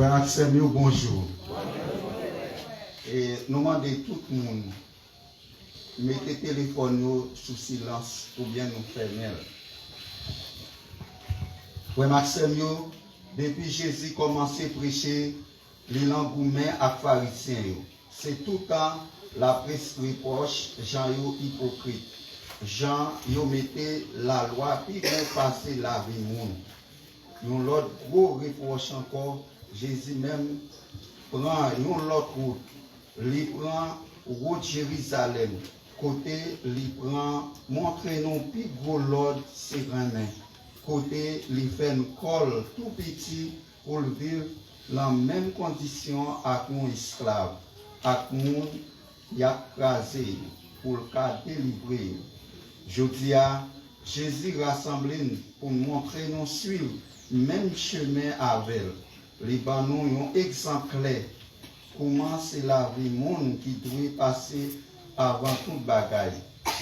Frère Axel, bonjour. Et nous demandons tout le monde, mettez le téléphone sous silence ou bien nous fermer. Frère Maxime, depuis Jésus commencé à prêcher, les langoumets à pharisiens. C'est tout le temps la presse reproche, Jean hypocrite. Jean, yo mettait la loi, puis vous passez la vie monde. Yon l'autre gros reproche encore, Jésus même prend yon l'autre route. Il prend route Jérusalem. Côté, il prend, montre-nous plus gros l'ordre serein. Côté, il fait une colle tout petit pour vivre dans la même condition avec un esclave. Avec nous, il a crasé pour le cas délivrer. Je dis à Jésus rassemblé pour montrer nous suivre même chemin avec elle. Les banons ont exemplaire comment c'est la vie monde qui doit passer avant toute bagaille.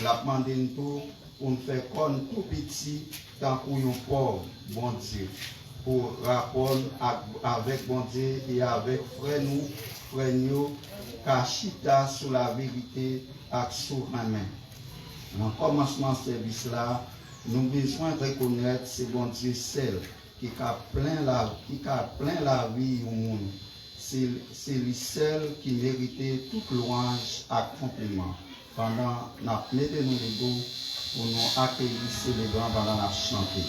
La demandé tout pour nous faire comme tout petit tant qu'on est pauvre, bon Dieu, pour rapport avec bon Dieu et avec frère nous, cachita sur la vérité avec sur la main. Dans le commencement de ce service-là, nous avons besoin de reconnaître que c'est bon Dieu seul qui a plein la vie au monde. C'est lui seul qui méritait toute louange et compliment. Pendant que nous mettons nous les dos pour nous accueillir célébrant pendant la chanter.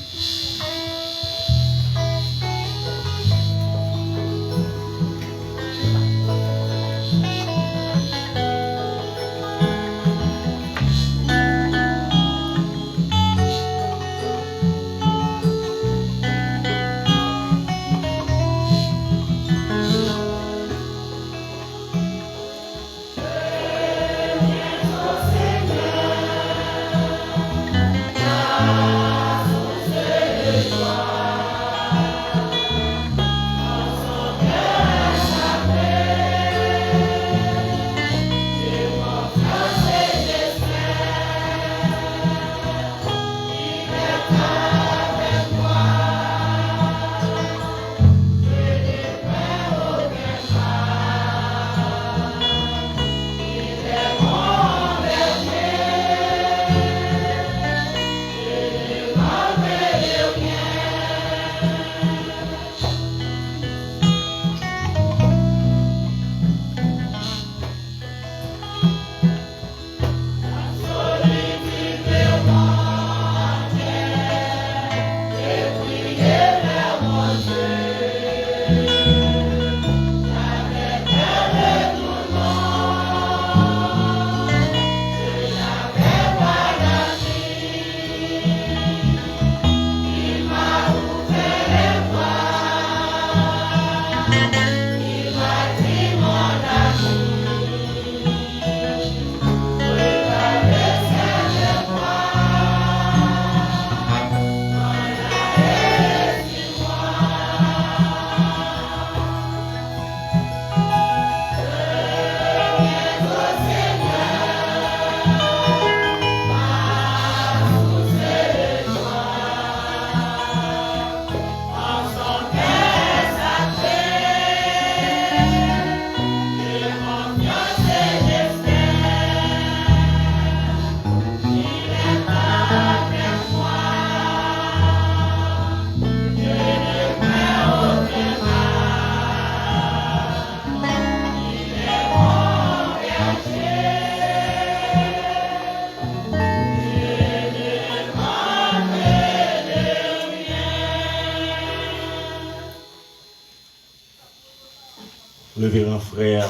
Le révérend frère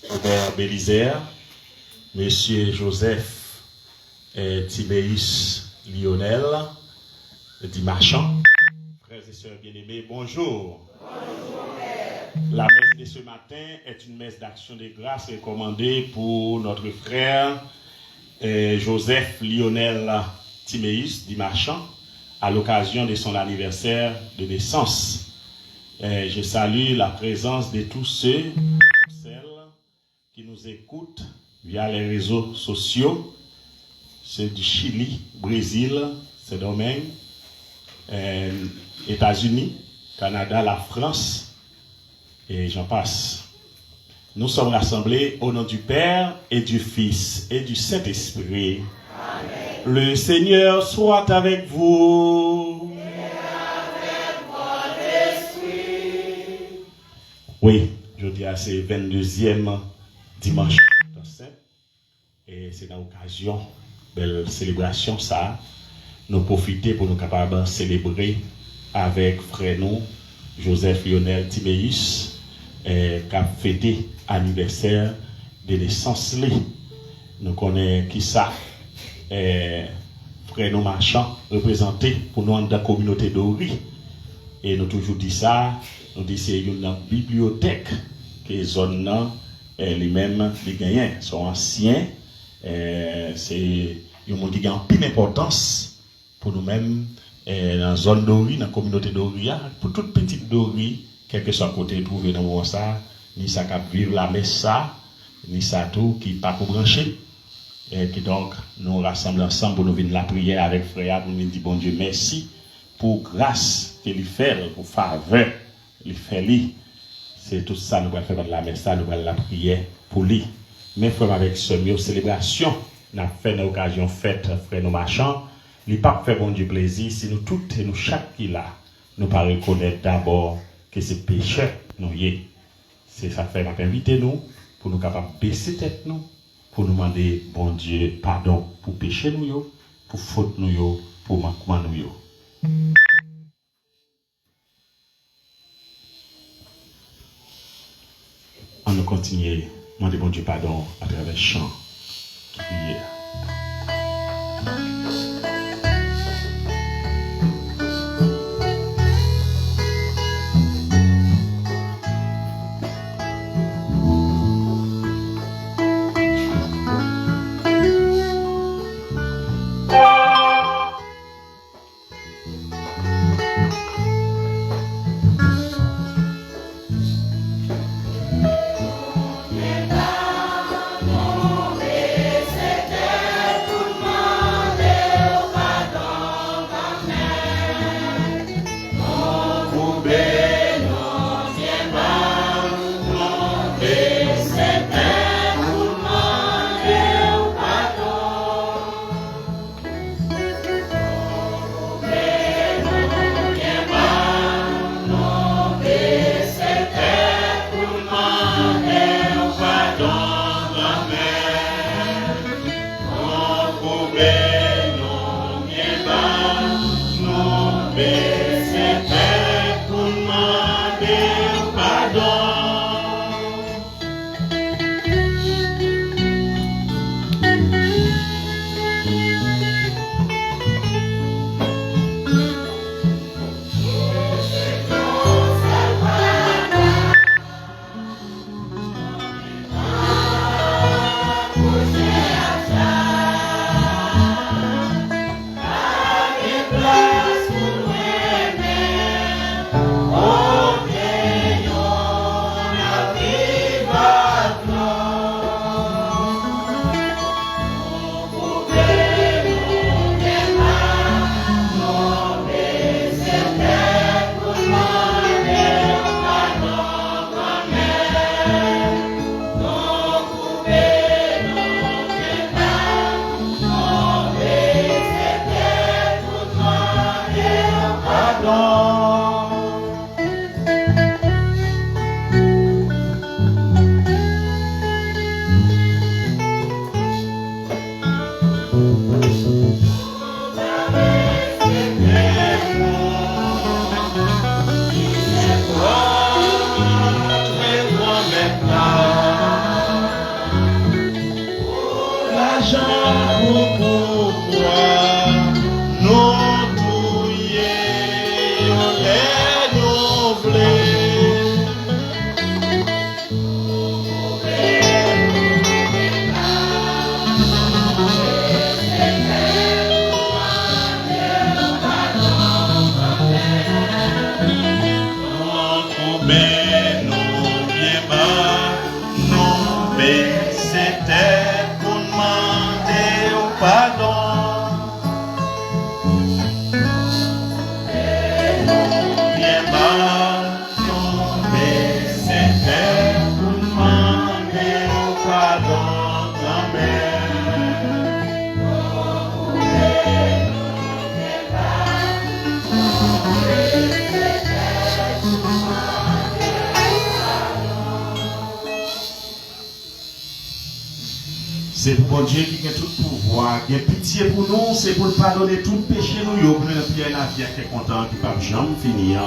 Robert Bélizer, monsieur Joseph Tibéus Lionel, dit Marchand, frères et sœurs bien-aimés, bonjour. Bonjour. La messe de ce matin est une messe d'action de grâce recommandée pour notre frère Joseph Lionel Timéus dit Marchand à l'occasion de son anniversaire de naissance. Je salue la présence de tous ceux et toutes celles qui nous écoutent via les réseaux sociaux, ceux du Chili, Brésil, Saint-Domingue, États-Unis, Canada, la France, et j'en passe. Nous sommes rassemblés au nom du Père et du Fils et du Saint-Esprit. Amen. Le Seigneur soit avec vous. Et avec votre esprit. Oui, je dis à c'est 22e dimanche de Saint. Et c'est dans l'occasion de la célébration ça. Nous profiter pour nous capables de célébrer avec frère nous, Joseph Lionel Timéus, qui a fêté l'anniversaire de naissance. Nous connaissons qui ça, frère nous marchand, représenté pour nous dans la communauté d'Ori. Et nous toujours dit ça, nous disons c'est une bibliothèque que les zones les-mêmes les gagnants sont anciens. C'est un monde qui a une pile d'importance pour nous-mêmes dans la zone d'Ori, dans la communauté d'Ori, pour toute petite d'Ori, quel que soit le côté trouvé dans le ça, ni ça qui vivre la messe ça, ni ça tout qui pas pour brancher. Et qui donc nous rassemblons ensemble pour nous venir la prière avec frère, pour nous dire bon Dieu merci pour grâce qu'il fait, pour faveur qu'il fait lui. C'est tout ça nous allons faire de la messe, nous allons la prière pour lui. Mais frère avec ce mieux célébration, nous avons fait une occasion fête frère nos marchands. Il n'a pas fait bon Dieu plaisir si nous toutes et nous chaque qui là, nous pas reconnaître d'abord que c'est pécheur nous y est. C'est ça fait m'inviter nous pour nous capables baisser tête nous pour nous demander bon Dieu pardon pour péché nous yo, pour faute nous yo, pour manquement nous yo. On nous continue demander bon Dieu pardon à travers chant qui prière. C'est pour bon Dieu qui a tout pouvoir, qui a pitié pour nous, c'est pour pardonner tout péché nous, pour nous prier la vie qui est content, qui ne peut jamais finir.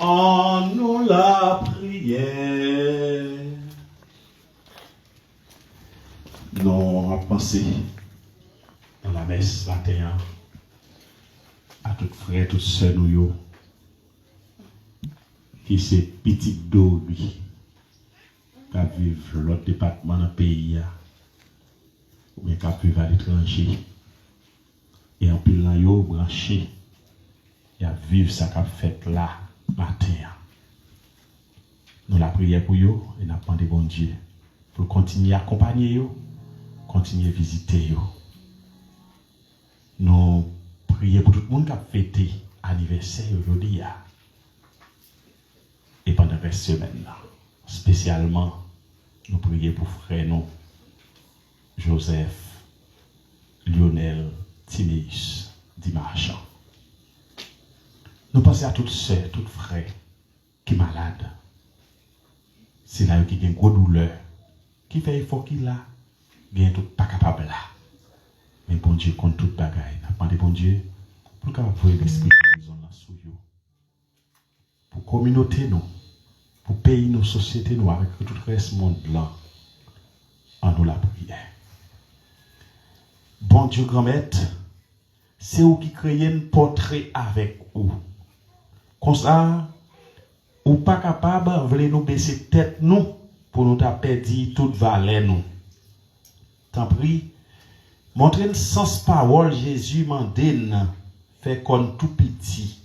En nous la prière. Nous avons pensé dans la messe 21 à toutes frères, toutes sœurs nous qui c'est petit d'eau lui qui vivent l'autre département dans le pays ou bien qui vivent à l'étranger et en plus là yo branché et à vivre ça qu'a fait là matin. Nous la prière pour eux et nous demandons bon Dieu pour continuer à accompagner eux, continuer à visiter eux. Nous prions pour tout le monde qui a fêté l'anniversaire aujourd'hui et pendant la semaine là, spécialement Nous prions pour frère nous, Joseph, Lionel, Timéus, Dimanche. Nous pensons à toutes sœurs, toutes frères qui sont malades. C'est là qui a une grosse douleur. Qui fait effort qu'il a, bien tout pas capable là. Mais bon Dieu compte toute bagaille. N'a demandé bon Dieu pour capable voir l'esprit de maison là sous yo. Pour communauté nous, pour pays nos sociétés nous avec tout le reste monde là. En nous la prière. Bon Dieu grand maître, c'est vous qui créez un portrait avec vous. Comme ça, ou pas capable, voulez nous baisser tête nous pour nous taper dit toute valeur nous. Tant pis, montrez le sens parole Jésus mandine, fait comme tout petit.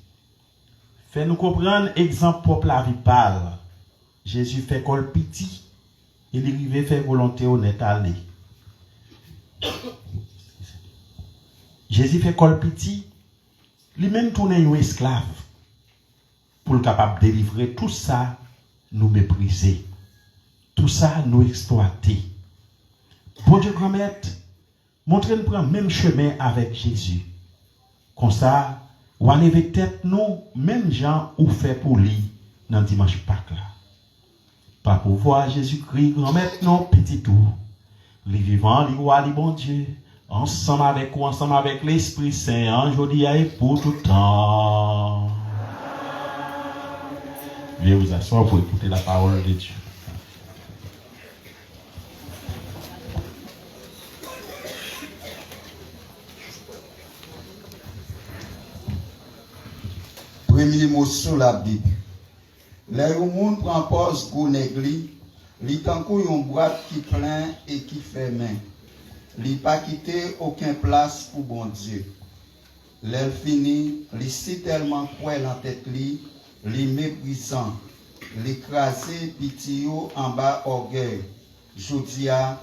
Fait nous comprendre exemple propre la vie parle. Jésus fait comme petit, il arrive faire volonté honnête aller. Jésus fait comme petit, lui-même tourne un esclave pour le capable de délivrer tout ça, nous mépriser, tout ça, nous exploiter. Bon Dieu grand maître, montrez-nous prendre le même chemin avec Jésus. Comme ça, ou enlever tête nous, même gens ou fait pour lui dans dimanche Pâques là. Pas pour voir Jésus-Christ grand maître non petit tout. Les vivants, les rois, les bon Dieu, ensemble avec ou ensemble avec l'Esprit Saint, aujourd'hui et pour tout temps. Veuillez vous asseoir pour écouter la parole de Dieu. Premier mot sur la Bible. Les gens prend pause pour négli, li tankou yon boîte qui plein et qui fait main. Li pas quitté aucun place pour bon Dieu. L'elle fini, li si tellement cruel en tête li méprisant, l'écrasé pitié en bas orgueil. Jodia,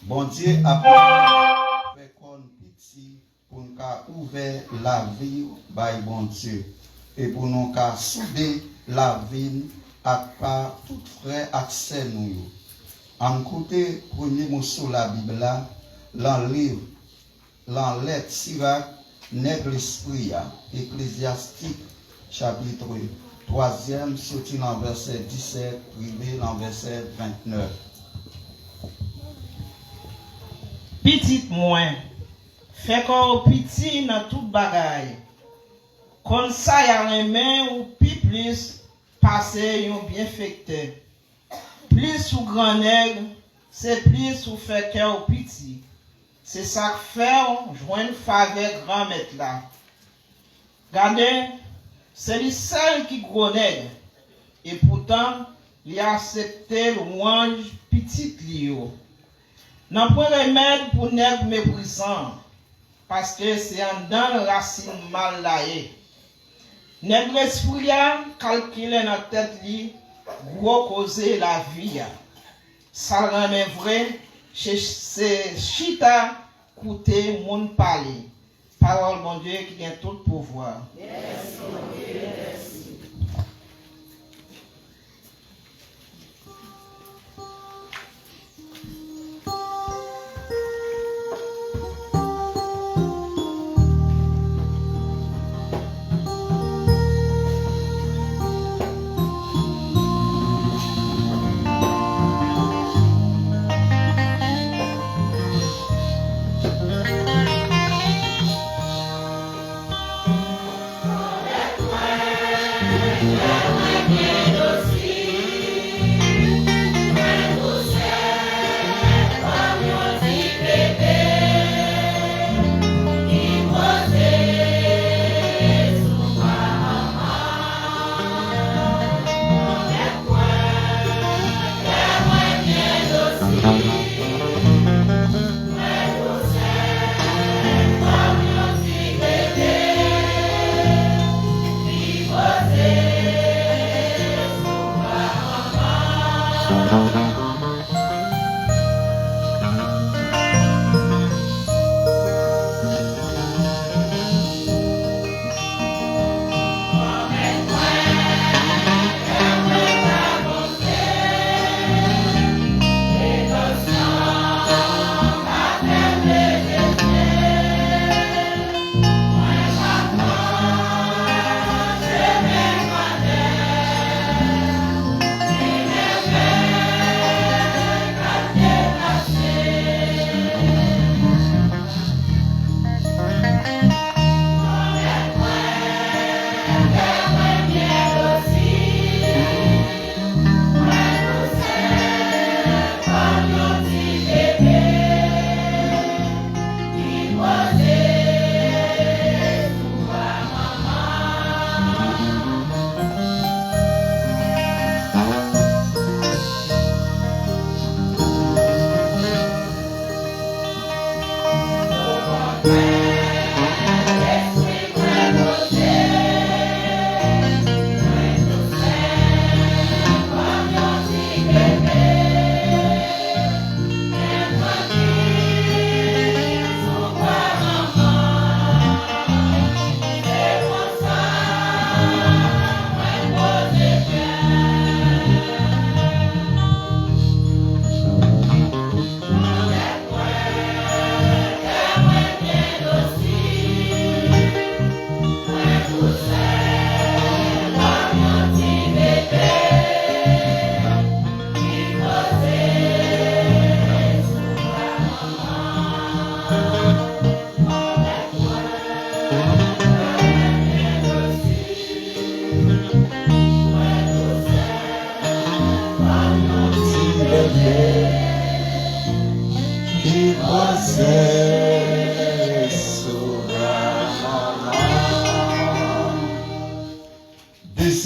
bon Dieu a fait comme pitié pour nous ouvrir la vie by bon Dieu et pour nous souder la vie à pas tout frère accès nous. En côté premier mot sur la Bible là, l'en livre, l'en lettre Sirac, nègre l'esprit, Ecclésiastique, chapitre 3e, sorti dans verset 17, privé dans verset 29. Petit moins, fait qu'on petit dans toute bagaille. Comme ça, y a un main ou plus passer un bienfaiteur. Plus ou grand nègre, c'est plus ou fait cœur petit. C'est ça que fait on joindre faveur grand maître là. Regardez, c'est le seul qui gros nègre. Et pourtant, il a accepté le louange petit lio. N'a pas remède pour nègre méprisant. Parce que c'est en dans racine mal laé. Nègre esprit calculé dans tête li, gros causer la vie. Ça remet vrai, c'est chita coûter mon parler. Parole mon Dieu qui a tout pouvoir. Merci mon Dieu, merci.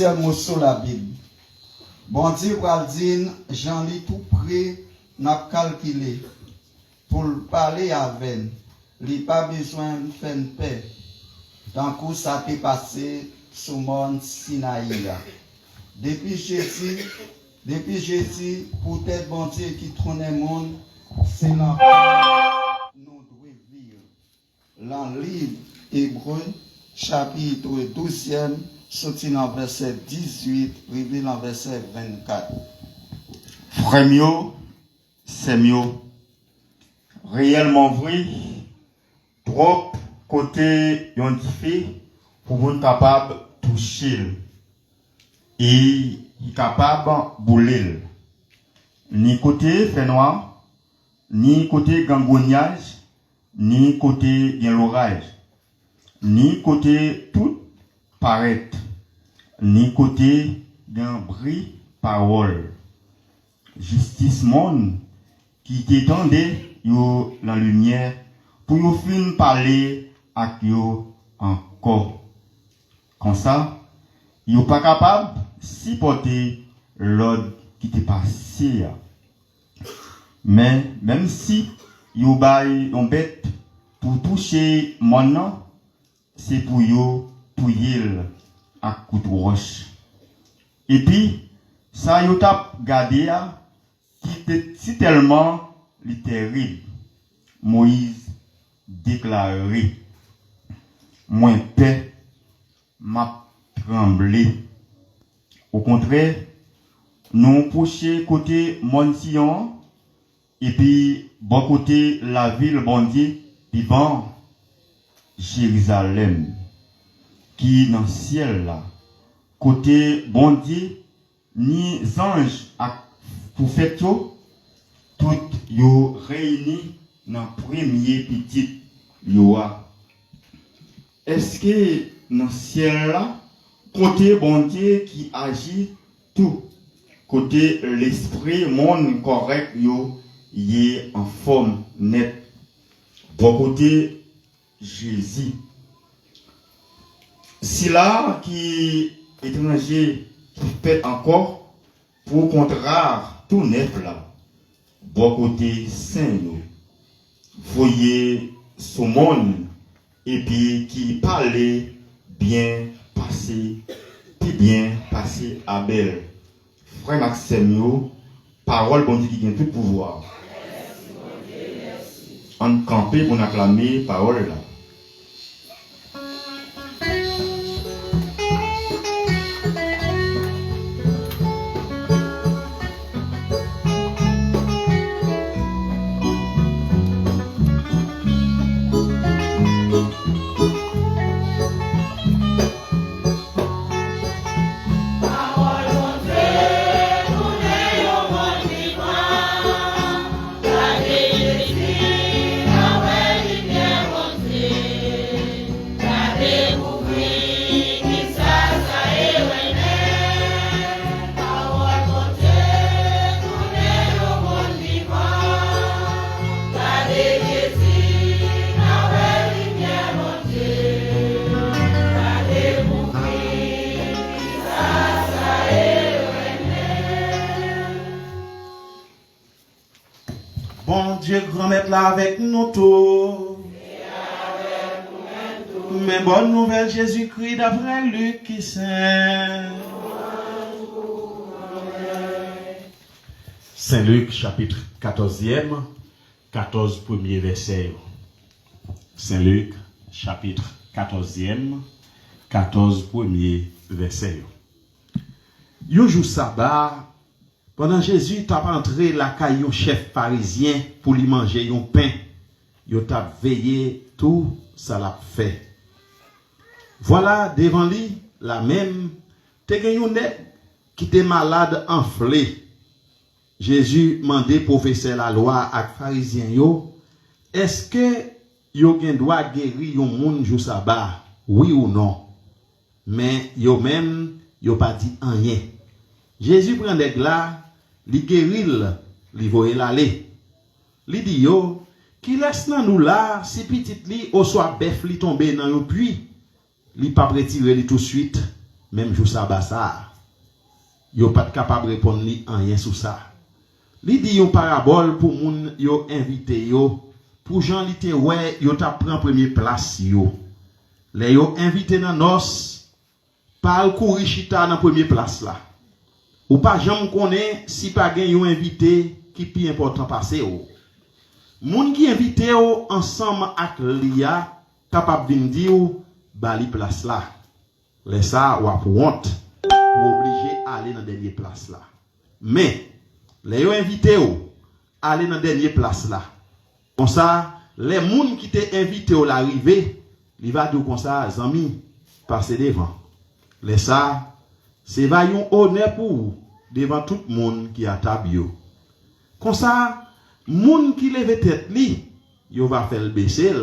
spécial mot sur la Bible. Bon Dieu pral dire, j'en lis tout près, n'a calculé. Pour parler avec, il n'y a pas besoin de faire une paix. Tant que ça t'est passé sur le monde Sinaï. Depuis Jésus, peut-être bon Dieu qui tourne le monde, c'est là nous devons vivre. Dans le livre Hébreu, chapitre 12e, sorti dans verset 18, privé dans verset 24. Frère mieux, c'est mieux. Réellement vrai, trop côté yon fait pour vous capable toucher et capable bouler. Ni côté fait noir, ni côté gangoniage, ni côté bien l'orage, ni côté tout paraître, ni côté d'un bris parole. Justice monde qui t'étendait yo la lumière pour yo fin parler avec yo encore. Comme ça, yo pas capable supporter l'ordre qui t'est passé. Mais même si yo bay on bête pour toucher mon c'est pour yo touyer à coup de roche. Et puis ça yo t'a gardé qui était si tellement terrible. Moïse déclaré, moins paix m'a tremblé. Au contraire, nous poché côté Monsillon et puis bon côté la ville bon Dieu, puis bon Jérusalem qui dans le ciel là, côté bon Dieu, ni anges pour faire tout yo réunis dans premier petit yoa. Est-ce que dans le ciel là, côté bon Dieu qui agit tout, côté l'esprit monde correct yo y est en forme nette. Bon côté Jésus. Si là qui étranger qui fait encore pour contraire tout neuf là. Bon côté saint nous voyez ce monde et puis qui parlait bien passé puis bien passé à belle frère Maxime parole bon Dieu qui a tout pouvoir en camper pour acclamer parole là. Bon Dieu, grand-mère là avec nous tous. Mais bonne nouvelle, Jésus-Christ d'après Luc qui saint. Saint Luc, chapitre 14e, 14 premiers versets. Saint Luc, chapitre 14e, 14 premiers versets. Yo jour sabbat, pendant Jésus t'a entré la caillou chef parisien pour lui manger un pain. Yo t'a veillé tout ça l'a fait. Voilà devant lui la même te gen qui était malade enflé. Jésus demandé professeur la loi ak pharisien yo, est-ce que yo gen droit guérir yon moun jou sabbat, oui ou non? Mais yo même yo pas dit rien. Jésus prend des là, li guéril, li voye l'aller. Li dit yo, qui laisse nan nous là, si petit li, ou soit bœuf li tombe dans yon puits, li pas retirer li tout de suite. même jour ça ça. Yo pas capable de répondre li rien sur ça. Li dit une parabole pour moun yo invité yo pour Jean li te ouais yo t'a prend première place yo. Les yo invité dans nos pas courir chita dans première place là. Ou pas jamais connaît si pas gen yo invité qui plus important passer ou. Moun qui invité ou ensemble avec lia capable vinn dire bali place là. Les ça ou pour honte ou obligé aller dans dernière place là. Mais les yo invité ou aller dans dernière place là. Comme ça les moun qui t'es invité ou l'arrivée, il va dire comme ça zami passer devant. Les ça c'est va yon honneur pour vous devant tout le monde qui a tabio. Comme ça, moun qui lève tête li, yo va faire le baisser.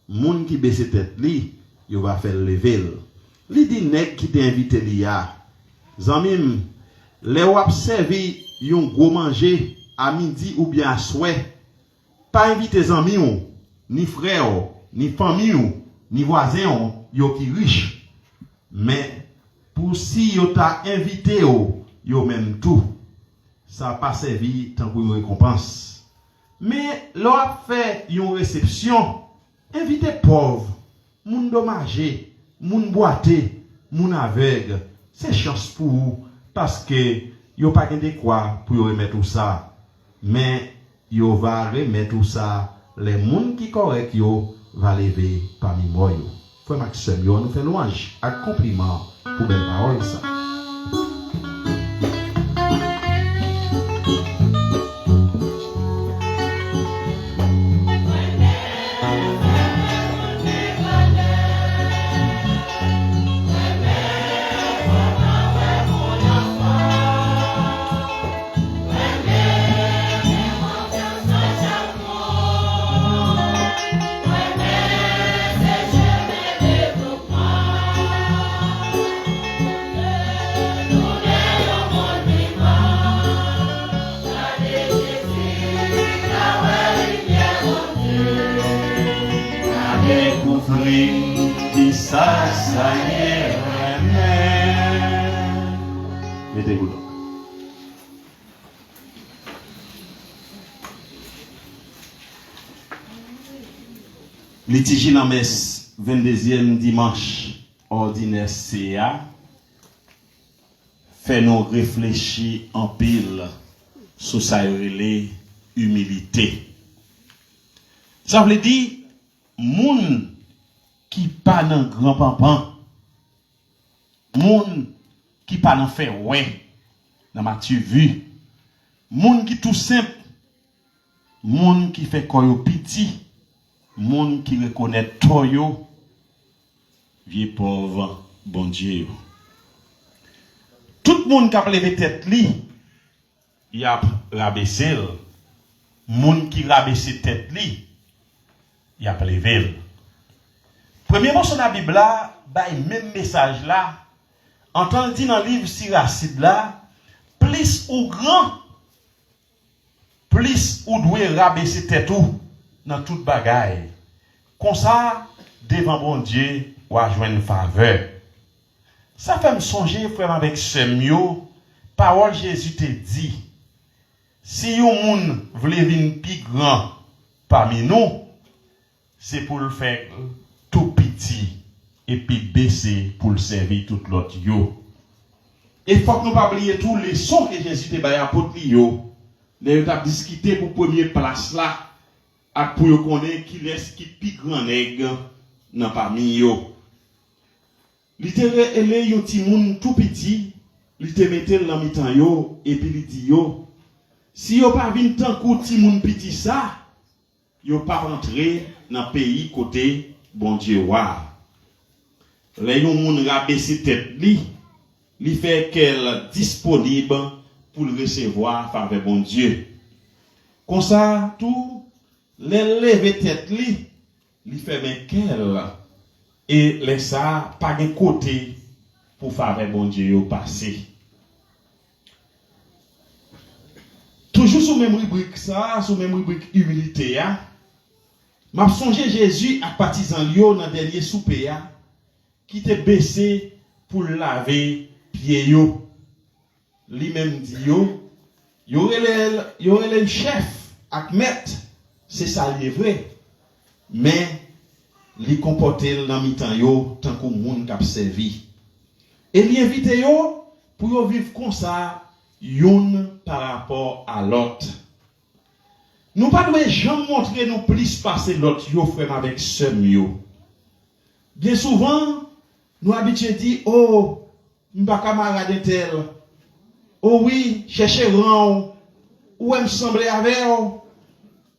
Moun qui baisse tête li, yo va faire lever. Li di nèg qui t'ai invité li ya. Zanmim, le wap servi yon gros manger à midi ou bien à souhait. Pas inviter zanmi ou, ni frère ou, ni famille ou, ni voisin ou, yo qui riche. Mais pour si yo t'a invité ou, yo même tout, ça pas servi tant pour une récompense. Mais l'on fait une réception, invité pauvre, moun dommagé, moun boité, moun aveugle, c'est chance pour vous parce que yo pas de quoi pour remettre tout ça. Mais yo va remettre tout ça, les moun qui correct yo va lever parmi moi yo. Frère Maxime, yo nous fait louange, avec compliment pour belle parole ça. Mettez-vous donc. Litige dans messe 22e dimanche ordinaire CA fait nous réfléchir en pile sur sa humilité. Ça veut dire moun qui pas dans grand pampan, moun qui pas dans fait ouais, dans Matthieu vu, moun qui tout simple, moun qui fait koyo petit, moun qui reconnaît toyo, vieux pauvre, bon Dieu. Tout moun qui a levé tête li, y a rabaissé, moun qui rabaissé tête li, y a levé. Premièrement, sur la Bible là, même message là, entendu dans le livre Siracide là, plus ou grand, plus ou doit rabaisser tête ou dans toute bagaille. Comme ça, devant bon Dieu, ou à joindre une faveur. Ça fait me songer, frère, avec ce mieux, parole Jésus te dit, si yon moun vle vin pi grand parmi nous, c'est pour le faire tout petit et puis baisser pour le servir tout l'autre yo. Et faut que nous pas oublier tous les sons que Jésus te baye apôtre yo. Les yo discuté pour première place là et pour yo connaître qui laisse qui pi grand nèg dans parmi yo. Li te relé yon ti moun tout petit, li te mette dans mi-temps yo et puis li dit yo si yo pas vinn tant kou ti moun petit ça, yo pas rentrer dans pays côté bon Dieu wa. Les yon moun rabaisser tête li fait qu'elle disponible pour le recevoir faveur bon Dieu. Comme ça tout les lever tête li fait ben qu'elle et les ça pas de côté pour faveur bon Dieu yo passer. Toujours sous même rubrique ça, sous même rubrique humilité hein. M'a songé Jésus à partisan yo dans dernier souper qui te baissé pour laver pieds yo. Lui-même dit yo aurait le chef ak maître, c'est ça il est vrai. Mais li comporter dans mi-temps yo tant que moun k'ap servi. Et li invite yo pour yo vivre comme ça yon par rapport à l'autre. Nous pas devons jamais montrer nous plus passer l'autre yo frère avec seum yo. Bien souvent nous habitués dit oh m'pa camarade tel. Oh oui, chercher rang ou me sembler avec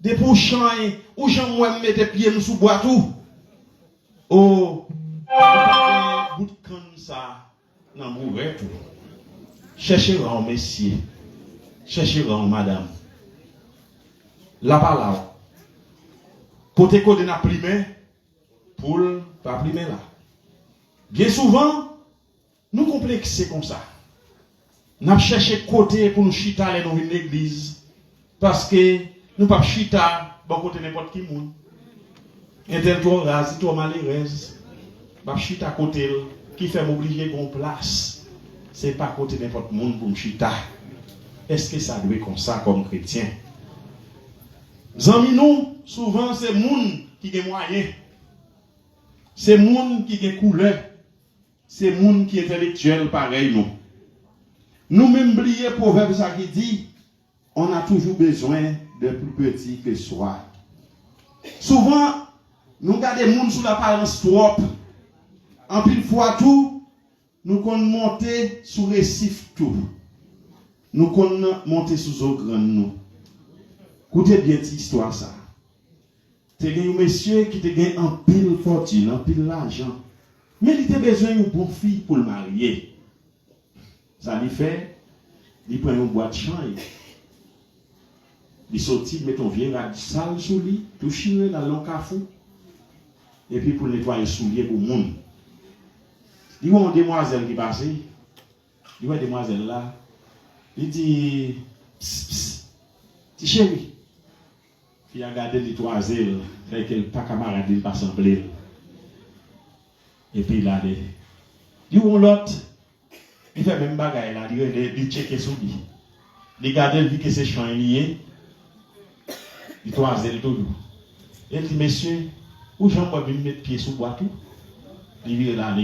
des pouchants ou j'en moi mettre pied sous bois tout. Oh, bout de comme ça nan mourir tout. Chercher rang messieurs. Chercher rang madame. La là. Côté n'a primé pour pas primer là. Bien souvent nous complexer comme ça. Nous cherché côté pour nous chita aller dans une église parce que nous pas chita bon côté n'importe qui monde. Intel trop rase, trop malheureuse. Pas chita côté qui fait m'obliger qu'on place. C'est pas côté n'importe monde pour chita. Est-ce que ça doit être comme ça comme chrétien? Zami nous souvent c'est monde qui a moyen. C'est monde qui a couleur. C'est monde qui est intellectuel pareil nous. Nous-mêmes oublions le proverbe ça qui dit on a toujours besoin de plus petit que soi. Souvent, nous regardons les gens sous l'apparence trop. En pile fois tout, nous qu'on monter sous récif tout. Nous qu'on monter sous eau grande nous. Écoutez bien cette histoire ça. C'est un monsieur qui te gagne en pile fortune, en pile l'argent. Mais il a besoin d'une bonne fille pour le marier. Ça lui fait, il prend une boîte de change. Il sortit, met ton vieux rad sale sous lui, tout chiré dans le cafou. Et puis pour nettoyer le soulier pour le monde. Il voit une demoiselle qui passe. Il voit une demoiselle là. Il dit, psst, petit chéri. Il a gardé les toiselles, fait qu'elle pas camarade, il passe en blé. Et puis il a dit, il voit l'autre. Il fait même bagaille là, il check sur lui. Il garde, il dit que c'est champ lié. Il toiselle tout. Il dit, monsieur, où j'en peux venir mettre pied sous bois tout? Il vient là,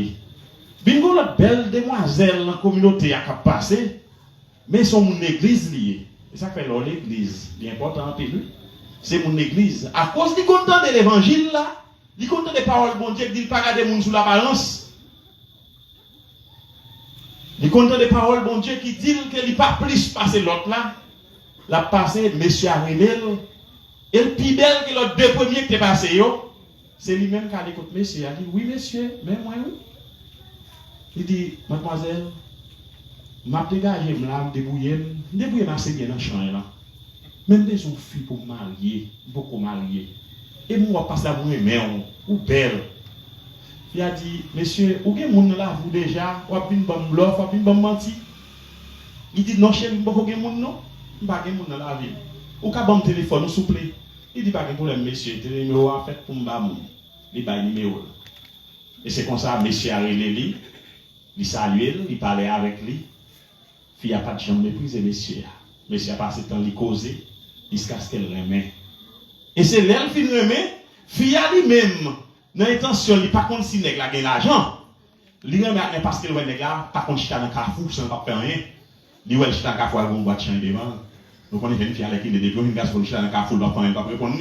bingo la belle demoiselle dans la communauté a passé, mais sont mon église liée. Et ça fait l'église, l'important pour lui. C'est mon église. À cause du content de l'évangile là, du content des paroles bon Dieu, il ne pas garder mon sous la balance. Il content des paroles bon Dieu qui dit qu'il n'est pas plus passé l'autre là. La passé, monsieur Arémel, et le plus belle que l'autre deux premiers qui est passé, c'est lui-même qui a dit, monsieur, il a dit, oui monsieur, mais moi oui. Il dit, mademoiselle, m'a dégagé, m'a débrouillé assez bien dans le champ là. Même des filles pour marier, beaucoup marier. Et moi, passe à vous, mais ou belle. Il a dit, monsieur, où est mon là, vous déjà, ou a une bonne bluff, ou a une bonne menti. Il dit, non, chérie, beaucoup de monde, non, pas de monde dans la ville. Ou qu'à bon téléphone, s'il vous plaît. Il dit, pas de problème, monsieur, le numéro a fait pour m'bamou. Il a numéro. Et c'est comme ça, monsieur a relé, il salue, il parlait avec lui. Il n'y a pas de chambre méprisée, monsieur. Monsieur a passé le temps de causer, il se casse qu'elle remet. Et c'est l'elle qui remet, fille a lui-même, dans l'intention, il n'est pas contre si nègre a gagné l'argent. Il remet parce que le nègre là, par contre, il est dans le carrefour, ça ne va pas faire rien. Il est dans le carrefour avec une boîte de chambre devant. Nous connaissons une fille avec qui il est dédié, une gars qui est dans le carrefour, il ne va pas répondre.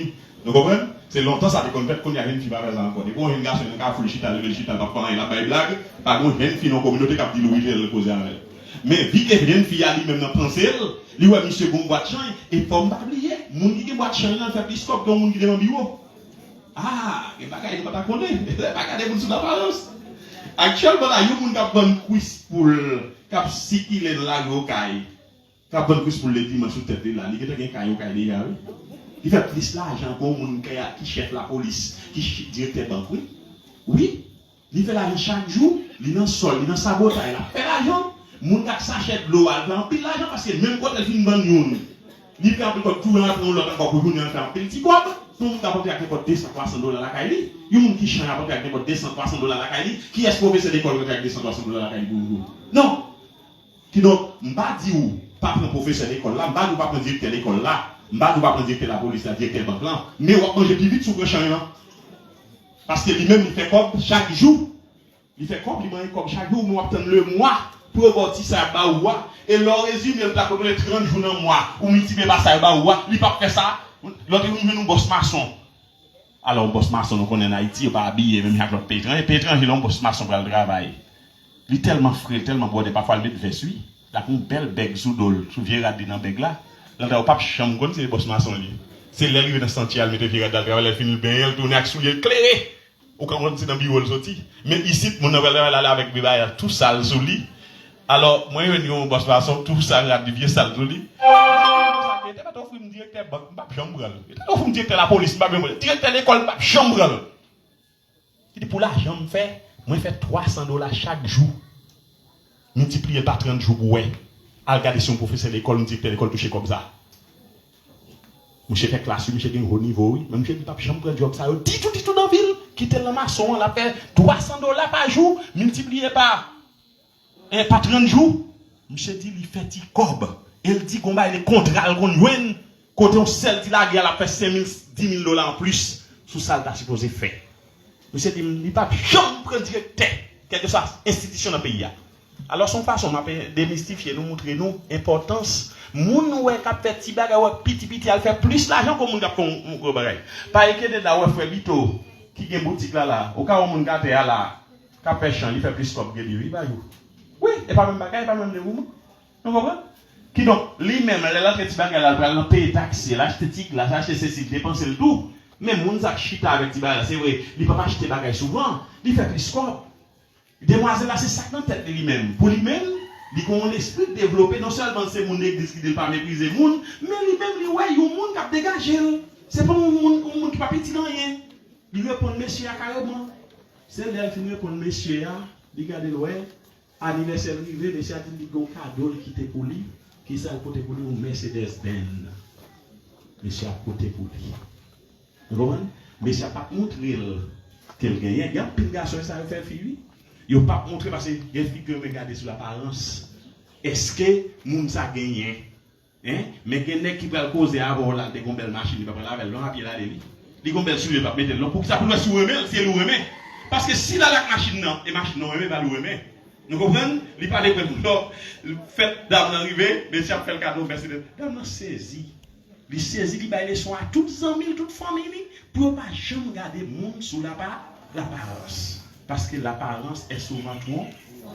Vous comprenez? C'est longtemps ça qu'on fait qu'on y a une fille par exemple encore. Des fois, une gars sur le carrefour, il va pas il a pas de blague. Par contre, une fille dans la communauté qui a dit oui, elle le cause avec elle. Mais vu que une fille a lui-même dans pensée, lui ouais monsieur bon boîte chambre et faut pas oublier, monde qui boîte chambre là fait plus que monde qui est dans bureau. Ah, et bagaille il pas connaître, bagaille pour sous l'apparence. Actuellement là, il y a monde qui a bonne quiz pour cap si il est là au caille. Cap bonne quiz pour les dimanche sous tête là, il y a quelqu'un qui caille déjà. Il fait plus l'argent pour monde qui chef la police, qui directeur banque. Oui. Il fait l'argent chaque jour, il est dans le sol, il est dans sa bouteille, il fait l'argent. Moun qui s'achète de l'eau, il fait un pile l'argent parce que même quand elle finit de vendre, il fait un peu tout l'autre encore pour venir faire un petit quoi. Tout le monde a apporté avec n'importe $200-300 la caille. Il y a des gens qui changent apporté avec n'importe $200-300 la caille. Qui est-ce professeur d'école avec $200-300 la caille pour vous? Non. Qui donc, je ne pas dire pas prendre professeur d'école là, je ne pas prendre directeur d'école là, je ne pas prendre directeur de la police, la directeur de banque là, mais on va manger plus vite sur le champ. Parce que lui-même, il fait comme chaque jour. Il fait comme, il mange comme chaque jour, nous attendons le mois pour aborder ça à Baoua. Et le résumé, il a commandé 30 jours dans le mois, ou multiplier par ça à Baoua, il n'a pas fait ça. L'autre, il nous bosse maçon. Alors, boss maçon, nous connaissons en Haïti, il n'est pas habillé, même avec l'autre pétrin. Et pétrin, il a un boss maçon pour le travail. Il est tellement frais, tellement beau, parfois il met vers lui. Il a une belle bègue sous l'eau, sous vieux radis dans le bègue là. Là, il n'y a pas de chambre, c'est le boss maçon. C'est l'arrivée dans le sentier, il met le vieux radis dans le travail, il finit bien, il tourne avec soulier éclairé. Ou quand on est dans le bureau, il sorti. Mais ici, mon avelle aller avec bébé, tout sale sous lui. Alors, moi, je suis un boss maçon, tout ça, radis vieux sale sous lui. Il était pas offrir me directeur banque, pas chambre. Il était offrir me directeur la police, pas directeur l'école, pas chambre. Il dit pour l'argent, moi, je fais $300 chaque jour. Multiplié par 30 jours, ouais. À regarder son professeur d'école, me directeur l'école touché comme ça. Monsieur fait classe, monsieur a un haut niveau, oui. Mais monsieur dit pas chambre de job, ça. Dit tout dans la ville. Quitte le maçon, on l'a fait $300 par jour, multiplié par 30 jours. Monsieur dit, il fait 10 cob. Il dit qu'on va les contrats, qu'on y côté on sel qui la guerre, a fait $10,000 en plus, sous ça, il a supposé faire. Monsieur dit, il n'y a pas de chambre directeur, quelque chose, institution dans le pays. Alors, son façon, on m'a démystifié, nous montrer nous l'importance. Moun ouais qui fait petit bagay ouais petit elle fait plus l'argent que moun qui fait gros bagay. Par exemple là ouais frère Bito qui a une boutique là au cas où moun gâté là qui fait champ il fait plus comme gagner oui ba yo. Oui, et pas même bagay pas même de vous. Vous comprenez? Qui donc lui-même là petit bagay là pour payer taxe, l'acheter tic là, acheter ceci, dépenser le tout. Mais moun ça chita avec petit bagay c'est vrai, il peut pas acheter bagay souvent, il fait plus comme. Demoiselle là c'est ça dans tête de lui-même. Pour lui-même il a un esprit développé, non seulement c'est mon église qui ne pas mépriser le monde, mais lui-même, il y a un monde qui a dégagé. Ce n'est pas un monde qui n'a pas petit dans rien. Il répond monsieur carrément. C'est là qu'il répond monsieur, il regarde le ouais, anniversaire arrivé, monsieur a dit qu'il y a un cadeau qui était pour lui, qui s'est côté pour lui, un Mercedes-Benz. Monsieur a côté pour lui. Vous comprenez? Monsieur n'a pas montré qu'il gagne. Il y a un petit garçon qui a fait fille. Il n'a pas montré parce que les filles que regarder sur l'apparence. Est-ce que moun sa gagné? Mais il y a qui va causer avant là des belles machines, il va prendre la long à pied là de lui. Les belles sur va mettre là pour que ça puisse se remettre, c'est le remet. Parce que si la machine non, et machine non remet va le remettre. Nous comprenons? Il pas de fait dame arrivé, mais si on fait le cadeau Mercedes, dame saisi. Il saisit, il baille les soins à toutes les amis, toute famille pour pas jamais garder monde sous l'apparence. Parce que l'apparence est souvent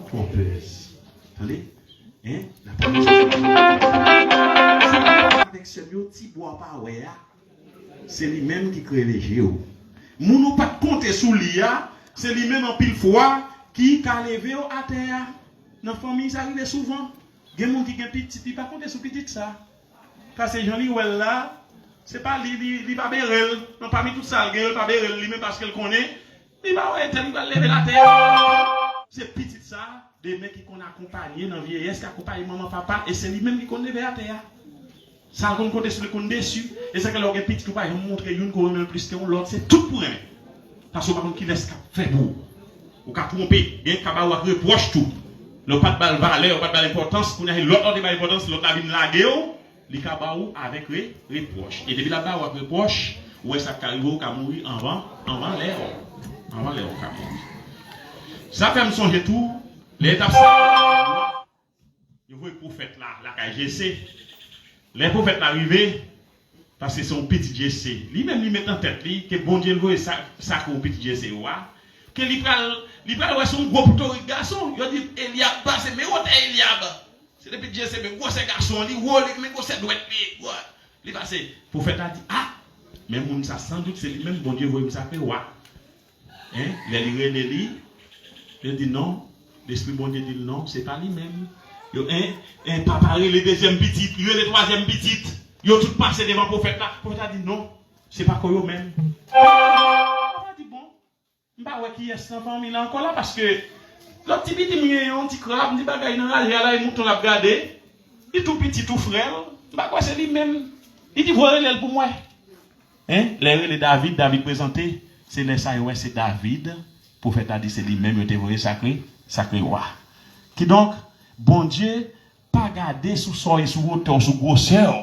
trompeuse. Attendez? L'apparence avec ce petit bois pas ouais, c'est lui-même qui crée les géos. Nous ne pas compter sous l'IA, c'est lui-même en pile fois qui a levé à terre. Dans la famille, ça arrive souvent. Il y a des gens qui ont petit, il ne pas compter sous petit ça. Parce que Jean-Louis là, c'est pas lui, pas bérel. Non, parmi tout ça, il pas bérel lui-même parce qu'elle connaît. Il va lever la terre. C'est petit ça, des mecs qui qu'on accompagné dans la vieillesse, qui accompagnent maman, papa, et c'est lui-même qui qu'on lever la terre. Ça, on compte sur le compte dessus, et c'est que l'on petit qui va montrer une qu'on remet plus que l'autre, c'est tout pour aimer. Parce que par contre, qui laisse faire beau, ou qui a trompé, il y a un cabas qui reproche tout. Le pas de balle valeur, pas de balle importance, qu'on a l'autre de balle importance, l'autre a une laguée, les cabas avec reproche. Et depuis là-bas, on reproche, où est-ce qu'il arrive au mourir avant l'air. Avant les Cameroun. Ça fait me songer tout. L'étape ça. Je vois le prophète là, la KGC. Les prophètes arrivés, parce que c'est son petit GC. Lui-même, il met en tête que bon Dieu veut ça au petit GC. Que il parle son gros plutôt garçon. Il dit Eliab, c'est mais où est Eliab? C'est le petit GC, mais gros c'est garçon. Il dit, mais gros c'est douette. Il passe. Le prophète a dit, ah, mais mon ça sans doute c'est lui-même, bon Dieu veut ça faire. Il dit non, l'esprit bon Dieu dit non, c'est pas lui-même. Papa, le deuxième petit, le troisième petit, ils ont tout passé devant le prophète là. Le prophète a dit non, c'est pas quoi eux-mêmes. Il a dit bon, je ne sais pas qui est cette famille là encore là parce que l'autre petit dit, il y a un petit crabe, il dit bagaille dans la là, il monte l'a regardé, il est tout petit, tout frère, je ne sais pas quoi c'est lui-même. Il dit voilà elle pour moi. Hein? Les David présenté, c'est les ça, ouais, c'est David. Prophète a dit, c'est lui-même, il était sacré roi. Qui donc, bon Dieu, pas garder sous son et sous hauteur, sous grosseur,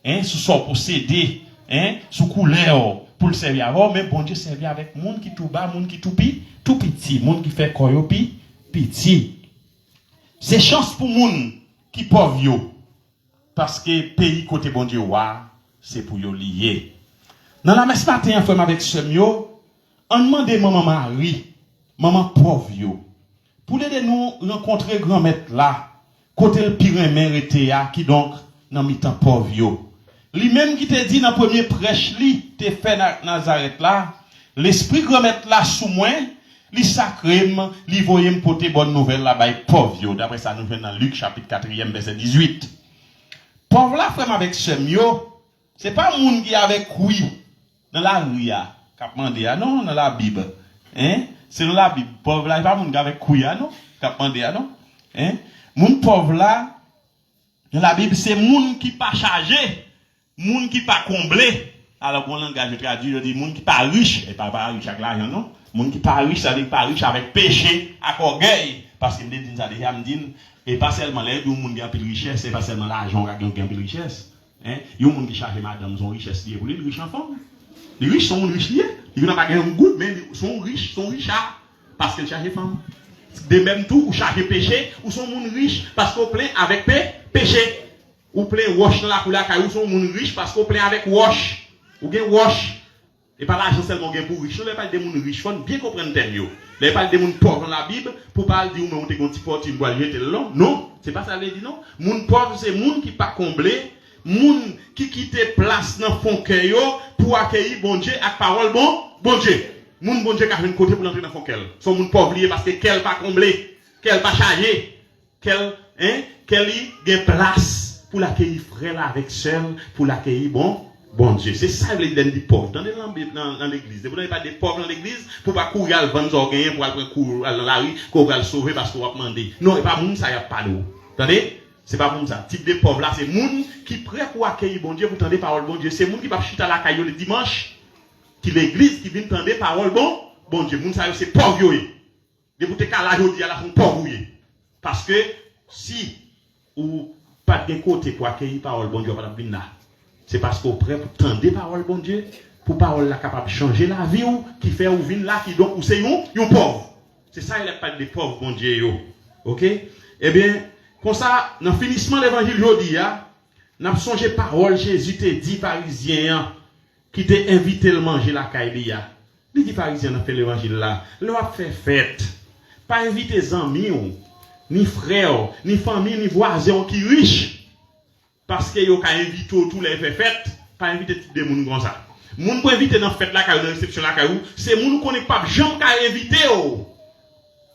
hein, sous son possédé, hein, sous couleur, pour le servir avant, mais bon Dieu servir avec monde qui tout bas, monde qui tout petit, monde qui fait quoi petit. C'est chance pour monde qui pauvre yo, parce que pays côté bon Dieu c'est pour yo lié. Dans la messe matin ensemble avec Semio, on demande maman Marie, maman pauvre yo, pour aider nous rencontrer grand maître là, côté le pire mérité qui donc dans mi-temps pauvre yo. Lui-même qui te dit dans premier prêche li te fait Nazareth là, l'esprit grand maître là sous moi, li sacré, li voye me porter bonne nouvelle là bas pauvre yo. D'après ça nous vient dans Luc chapitre 4e verset 18. Pauvre là frère avec Semio, c'est pas monde qui avec oui dans la rue qu'a demandé non dans la Bible. Hein? C'est dans la Bible. Pauvre là, pas monde qui avec oui non, qu'a demandé non. Hein? Moun pauvre là dans la Bible c'est monde qui pas chargé, monde qui pas comblé. Alors mon langage traduit je dis monde qui pas riche et pas riche avec l'argent non. Monde qui pas riche, ça veut dire pas riche avec péché, avec orgueil parce qu'il me dit ça déjà me dit et pas seulement les deux monde qui a plus de richesse, c'est pas seulement l'argent qui a plus de richesse. Hein, il y a des gens qui chargent madame son richesse liée pour les riches enfants. Les riches sont riches liés, ils n'ont pas gagné un goût mais sont riches parce qu'ils chargent femme. De même tout ou chargent péché ou sont monde riches parce qu'on plaint avec péché. Ou plaint wash dans la couleur ou sont monde riches parce qu'on plaint avec wash. Ou bien wash. Et pas l'argent seulement gain pour riches, on pas des gens riches, faut bien comprendre terme yo. Les pas des gens pauvres dans la Bible pour pas dire mais on te gon petit porte une boîte jeter long. Non, c'est pas ça veut dire non. Moun pauvre c'est moun qui pas comblé, moun qui quitte place dans fond cœur yo pour accueillir bon Dieu avec parole bon Dieu. Moun bon Dieu qui a fait un côté pour entrer dans fond cœur. Son moun pauvre lié parce que qu'elle pas comblé, qu'elle pas chargé, qu'elle gain place pour l'accueillir frère là avec seul, pour l'accueillir bon Dieu, c'est ça les dit pauvres dans l'église. Vous n'avez pas des pauvres dans l'église pour pas courir à vendre organes pour aller courir dans la rue, qu'on va le sauver parce qu'on va demander. Non, et pas moun ça y a pas d'eau. Attendez? C'est pas moun ça. Type de pauvre là, c'est moun qui prêt pour accueillir bon Dieu, pour tendre parole bon Dieu. C'est moun qui va chuter à la caillou le dimanche, qui l'église qui vient tendre parole bon Dieu. Moun ça c'est pauvre yo. De vous te calage aujourd'hui à la fond pauvre yo. Parce que si ou pas de côté pour accueillir parole bon Dieu pas venir là. C'est parce qu'on prêt pour tendre parole bon Dieu, pour parole là capable de changer la vie ou qui fait ou vin là qui donc ou c'est un pauvre. C'est ça il a pas des pauvres bon Dieu yo. OK? Eh bien, comme ça dans le finissement de l'évangile aujourd'hui n'a songé parole Jésus te dit pharisien qui t'a invité le manger la caïlia. Il dit pharisien n'a fait l'évangile là, leur fait fête. Pas inviter amis ni frères, ni famille, ni voisins qui riches. Parce que yo ka invité tous les fêtes, pas inviter des moun comme ça. Moun pour inviter dans fête là ka dans réception là ka c'est moun connaît pas jamais ka inviter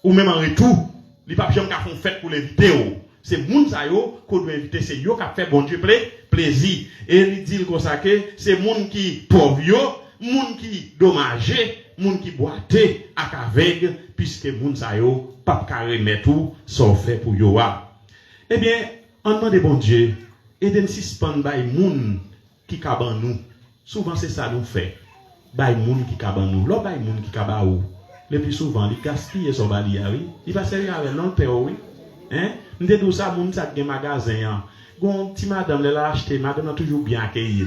ou même en retour, li pas jamais ka font fête pour l'inviter c'est moun ça yo qu'on doit inviter, c'est yo ka fait bon Dieu plaisir et il dit comme ça que c'est moun qui pauvre yo, moun qui dommagé, moun qui boité ak avec puisque moun ça yo pas ka remettre tout ça fait pour yo. Eh bien, on demande bon Dieu et de suspendre by moun qui kaban nous. Souvent c'est ça nous fait. By moun qui kaban nous. Lo by moun qui kaba ou. Le plus souvent il gaspille son bali oui. Il va servir avec non père oui. Hein? Nous dit ça moun ça gen magasin. Gon petit madame l'a acheté, madame a toujours bien accueilli.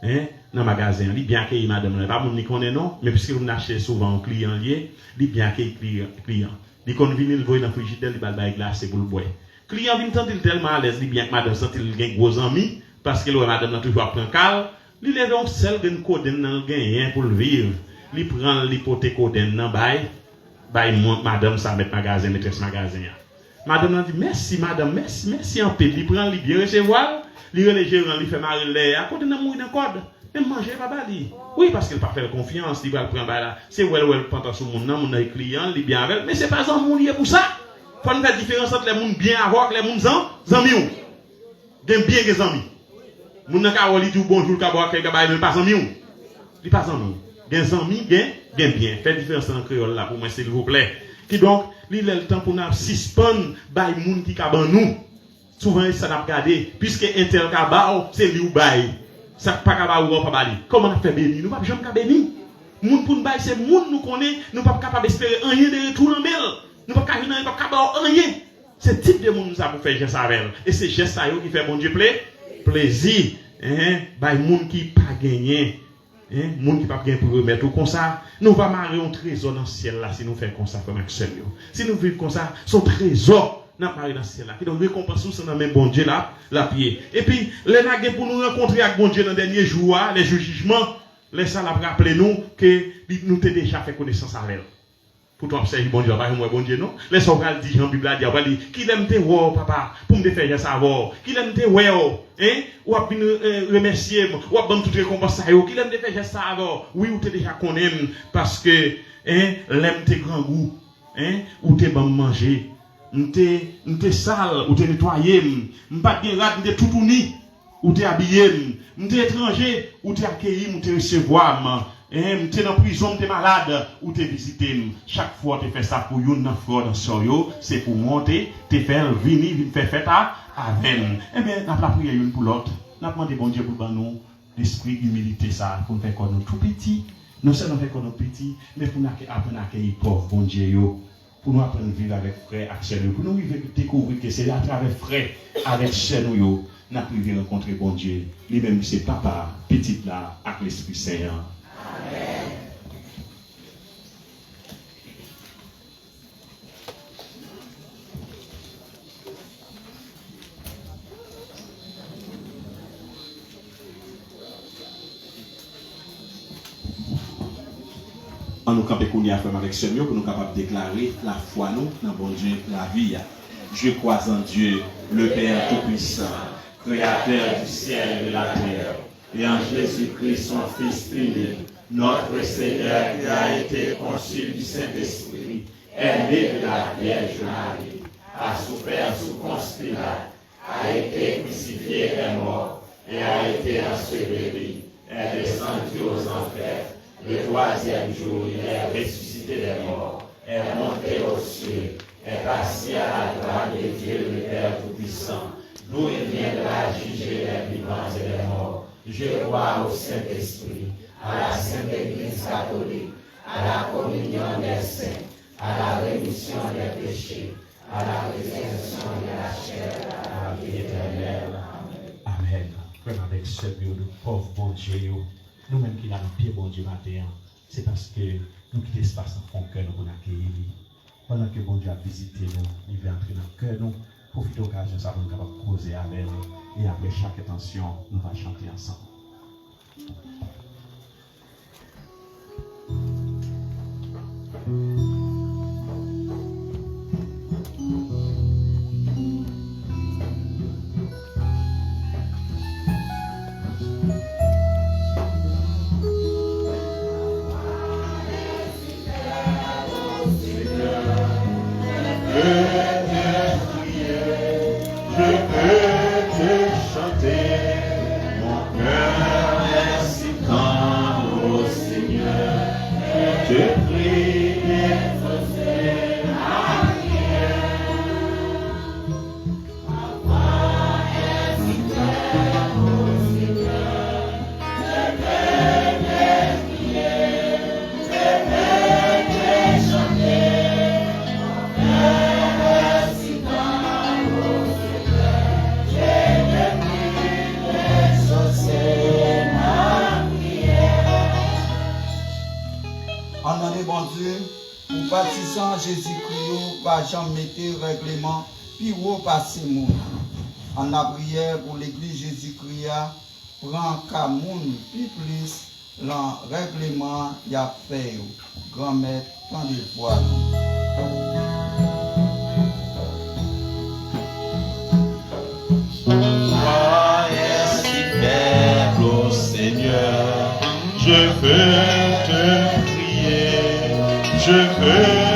Hein? Dans magasin, il bien accueilli madame, pas moun ni connaît non, mais puisque vous achetez souvent un client lié, il bien accueilli client. Il kon vinn il voye dans frigidaire, il va bailler glace pour le boire. Client vient tenter tellement à l'aise, il bien que madame sent il gagne gros amis parce que madame a toujours prend cal, il lève un seul gagne code dans gagne pour le vivre. Il prend l'hypothèque code dans bail madame ça met magasin maîtresse magasin. Madame a dit merci madame, merci en paix, il prend il bien recevoir, il le gérant il fait marrer les à côté dans mourir dans code. Même manger pas bali. Oui parce qu'il pas faire confiance, il va prendre là. C'est well pendant sur mon client, il bien avec, mais c'est pas un monde pour ça. Faut une différence entre les gens bien avec les gens amis. Gen bien que amis. Moun nan ka wali dit bonjour ka boire quelqu'un ba pas amis. Il pas amis. Gen amis gen bien. Fait différence en créole là pour moi s'il vous plaît. Qui donc, li le temps pour nous suspendre bay moun qui ka ban nous. Souvent ça n'a regardé puisque intel ka ba c'est lui ou bay. Ça pas capable ou pas bali. Comment on fait béni? Nous pas jamais béni. Moun pour nous bailler c'est moun nous connaît, nous pas capable d'espérer rien de retour en mel. Nous pas capable rien. C'est type de monde nous a pour faire geste avec. Et c'est geste ça qui fait bon Dieu plaisir. Bah moun qui pas gagné. Moun qui pas gagné pour remettre comme ça, nous va marier un trésor dans le ciel là si nous faisons comme ça comme Axel. Si nous vivons comme ça, son trésor n'a pas dans le ciel là. Qui donc récompense c'est dans même bon Dieu là, la pied. Et puis les nagues pour nous rencontrer avec bon Dieu dans les derniers jours, les jours jugements, les ça la rappeler nous que nous t'ai déjà fait connaissance avec elle. Pour toi observer bon Dieu, pas moi bon Dieu non. Les sauvages dit Jean Bible a dit qui l'aime te voir papa pour me faire savoir. Qui l'aime te voir ou a venir remercier ou a donner toute récompense ça yo. Qui l'aime te faire savoir. Oui ou t'es déjà connaît parce que l'aime te grand goût ou t'es bon manger. M'te sale ou t'es nettoyé, m'pas bien rat m'te tout uni ou t'es habillé, m'te étranger ou t'es accueilli, m'te recevoir. M'te dans prison, m'te malade, ou t'es visité. Chaque fois, t'es fait ça pour une frère dans soyo, c'est pour monter, t'es faire venir, faire fête à avec. Eh bien, n'a pas prié une pour l'autre. N'a demandé bon Dieu pour nous l'esprit d'humilité ça, pour nous faire comme nous tout petit. Non seulement faire comme nous petit, mais pour nous apprendre à accueillir pauvre bon Dieu pour nous apprendre à vivre avec frère, avec sœur, pour nous découvrir que c'est à travers frère, avec sœur nous, n'a privé rencontrer bon Dieu. Lui-même c'est papa, petit là, avec l'Esprit Saint. Amen. On nous camper qu'on y a fait avec ce mieux pour nous capables de déclarer la foi nous dans bon Dieu la vie. Je crois en Dieu, le Père Tout-Puissant, Créateur du ciel et de la terre, et en Jésus-Christ, son Fils unique, notre Seigneur qui a été conçu du Saint-Esprit, est né de la Vierge Marie, a souffert sous Ponce Pilate, a été crucifié et mort, et a été enseveli, est descendu aux enfers. Le troisième jour, il est ressuscité des morts, est monté aux cieux, est assis à la droite de Dieu, le Père Tout-Puissant, d'où il viendra juger les vivants et les morts. Je crois au Saint-Esprit, à la Sainte Église catholique, à la communion des saints, à la rémission des péchés, à la résurrection de la chair, à la vie éternelle. Amen. Amen. Frère, avec ce Dieu, le pauvre bon Dieu, nous-mêmes qui l'avons pied bon Dieu matin, c'est parce que nous quittons l'espace dans le cœur pour accueillir. Pendant que bon Dieu a visité nous, il vient entrer dans le cœur nous, profitez de l'occasion, ça va nous capable de causer avec nous. Et après chaque intention, nous allons chanter ensemble. Jésus-Christ, pas jamais mettre règlement, puis repasser moun. En la prière pour l'église Jésus-Christ, prend qu'à moun, puis plus, l'en règlement y a fait. Grand-mère, quand il voit Soyez si faible au Seigneur, je veux te prier, je veux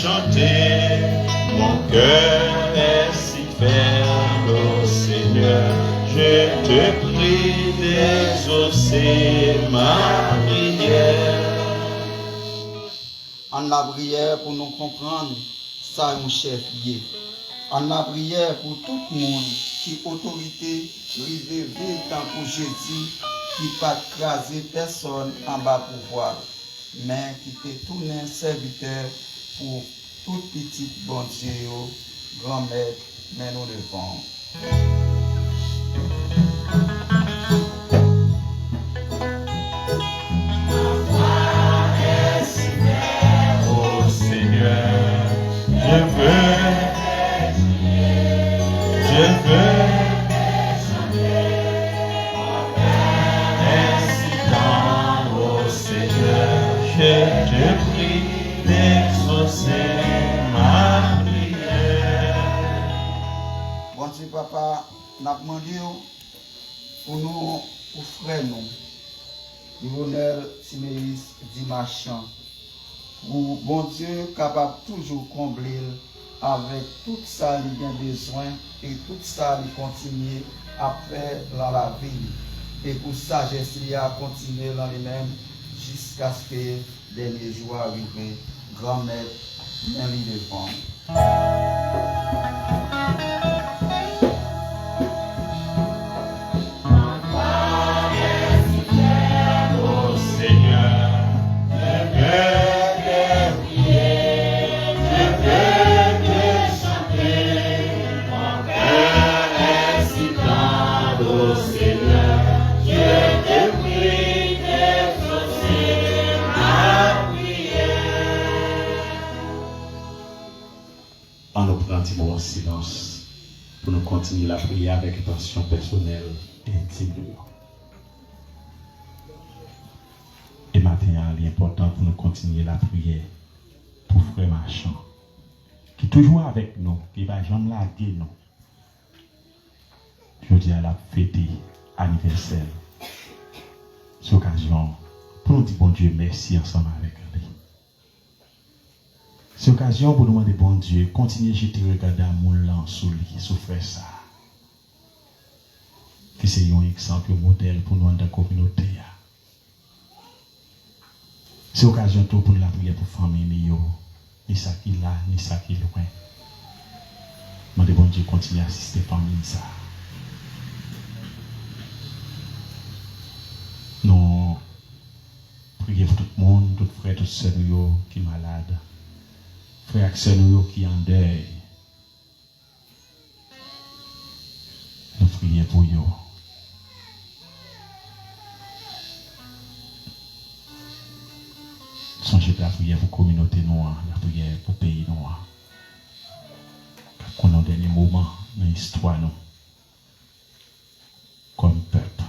chanter, mon cœur est si faible au Seigneur, je te prie d'exaucer ma prière. En la prière pour nous comprendre, ça un chef lié. En la prière pour tout le monde, qui autorité rive ville tant pour Jésus qui pas craser personne en bas pouvoir mais qui te tourne serviteur pour tout petit bon Dieu grand maître mais nous devons Bon Dieu, papa, n'a demandé pour nous, pour frère nous, Lionel Timéis Dimachan, pour bon Dieu capable toujours combler avec tout ça il a besoin et tout ça il continue à faire dans la vie. Et pour sagesse il a continué dans les mêmes jusqu'à ce que dernier jour arrive, grand-mère, mais il devant. On nous prend un petit moment de silence pour nous continuer la prière avec attention personnelle et intime. Et maintenant, il est important pour nous continuer la prière pour Frère Marchand, qui est toujours avec nous, qui va jamais larguer nous. Je dis à la fête anniversaire. C'est l'occasion pour nous dire bon Dieu merci ensemble avec lui. C'est l'occasion pour nous demander bon Dieu, continuez à jeter le regard d'amour là sur lui, sur frère ça. Que c'est un exemple, un modèle pour nous dans la communauté. C'est l'occasion pour nous la prière pour la famille, ni ça qui là, ni ça qui loin. Demandez bon Dieu, continuez à assister la famille ça. Nous prions pour tout le monde, tout frère, tout sœur qui est malade. Frère et sœur qui est en deuil. Nous prions pour eux. Songez la prière pour la communauté noire, la prière pour le pays noir. Qu'on a un dernier moment dans l'histoire, nous, comme peuple.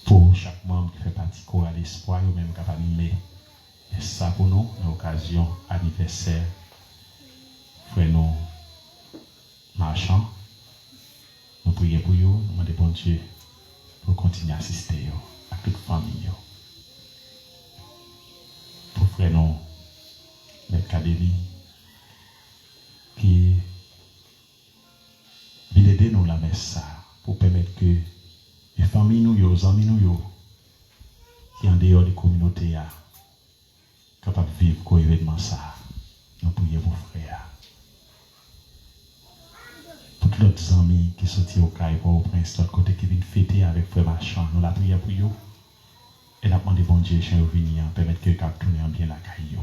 Pour chaque membre qui fait partie de Chorale Espoir, ou même capable d'animer. Et ça pour nous, l'occasion anniversaire, frère nous marchand. Nous prions pour eux, nous demandons bon Dieu pour continuer à assister à toute famille. Pour frère nous, l'académie, qui vient aider nous la messe pour permettre que les familles, les amis, qui sont en dehors des communautés, capables de vivre quoi événement ça. Nous prions pour frères. Pour tous les amis qui sont au Caille, au Prince, de l'autre côté qui viennent fêter avec frère Marchand, nous la prions pour eux. Et nous demandons bon Dieu, chez eux, venir permettre que cap tourne en bien la caille.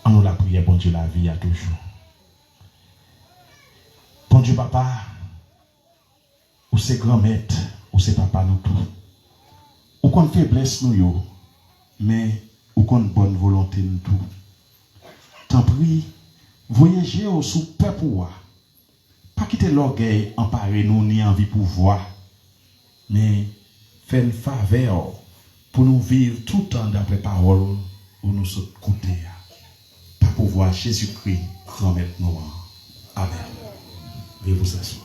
On nous la prière, bon Dieu, la vie à toujours. Bon Dieu, papa, ou c'est grand-maître, ou c'est papa nous tout. Ou qu'on faiblesse nous yo, mais ou qu'on bonne volonté nous tout. Tant pis, voyagez au sous peuple ou pas quitter l'orgueil, emparer nous ni envie pouvoir, mais faire une faveur pour nous vivre tout le temps d'après parole où nous sommes côté. Pas pouvoir Jésus-Christ, grand-maître noir. Amen. Veuillez vous asseoir.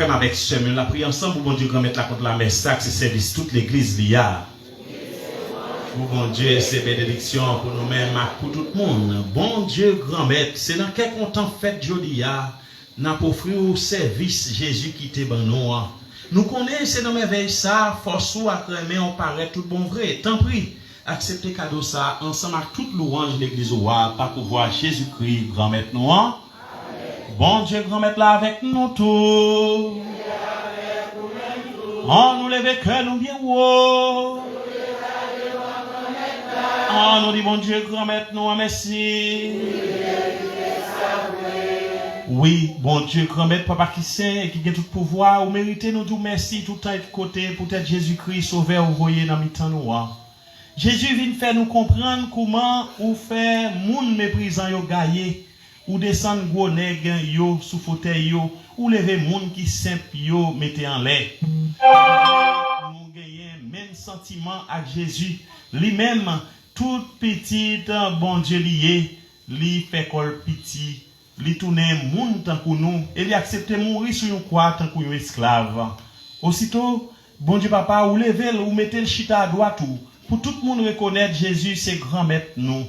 frère avec sœur, on a prié ensemble pour bon Dieu grand mettre la contre la messe, ça c'est service toute l'église liya. Pour bon Dieu, c'est bénédiction pour nous-mêmes, pour tout le monde. Bon Dieu grand maître, c'est dans quel content fête jolia, n'a pas offrir au service Jésus qui t'est ban nous. Nous connaissons, c'est dans merveille ça, force ou à crémer, on paraît tout bon vrai. Tant pis, acceptez cadeau ça, ensemble avec toute louange de l'église ouah, par pouvoir Jésus-Christ, grand maître nous. Bon Dieu, grand maître là avec nous tous. On nous lève que nous bien haut. On nous dit bon Dieu, grand maître nous, merci. Oui, bon Dieu, grand maître, papa qui sait, qui a tout pouvoir, ou méritez nous tout merci, tout temps de côté, peut-être Jésus-Christ sauveur, ou voyez dans mi-temps nous. Jésus vient faire nous comprendre comment ou faire moun méprisant yo gaillé, ou descendre gros nèg yo sous fauteuil yo, ou lever moun qui simple yo mettez en l'air. Nous gagnons même sentiment avec Jésus, lui-même tout petit bon Dieu lié, li fait col petit. Li tourne moun tant que nous et li accepte mourir sur une croix tant que esclave. Aussitôt, bon Dieu papa ou lever ou mettez le chita à droite pour tout le monde reconnaître Jésus c'est grand maître nous.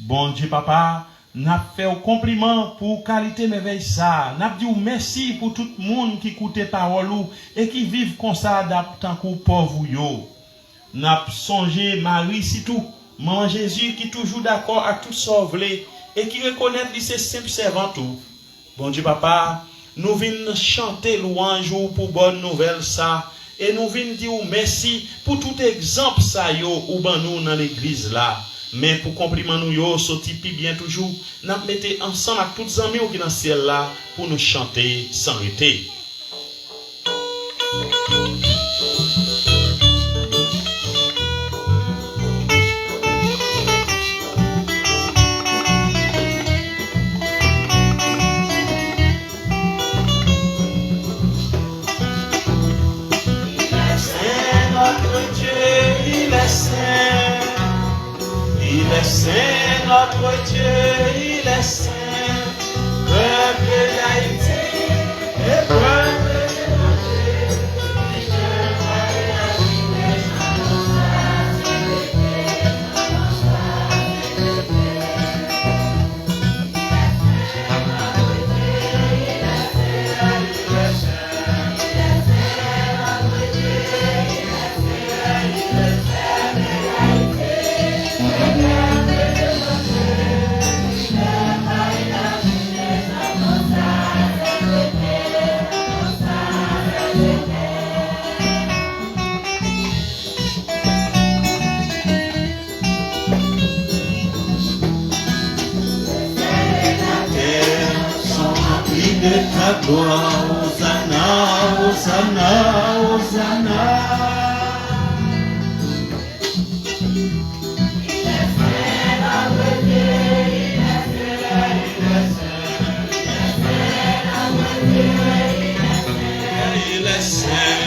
Bon Dieu papa, n'a fait un compliment pour qualité merveille ça. N'a dit merci pour tout le monde qui écoute parole et qui vivent comme ça tant que pauvre yo. N'a songé Marie si tout, maman Jésus qui toujours d'accord à tout sauver et qui reconnaît que c'est simple servant tout. Bon Dieu papa, nous venons chanter louange pour bonne nouvelle ça et nous venons dire merci pour tout exemple ça yo ou ben nous dans l'église là. Mais pour compliment nous yo sorti bien toujours, nous mettez ensemble avec tous les amis qui dans le ciel là pour nous chanter sans arrêter. C'est notre Dieu, il est saint, peuple d'Haïti et peuple étranger. Ta gloire, Hosanna, Hosanna, Hosanna. Il est fait notre Dieu, il est fait, il est fait notre Dieu, il est saint.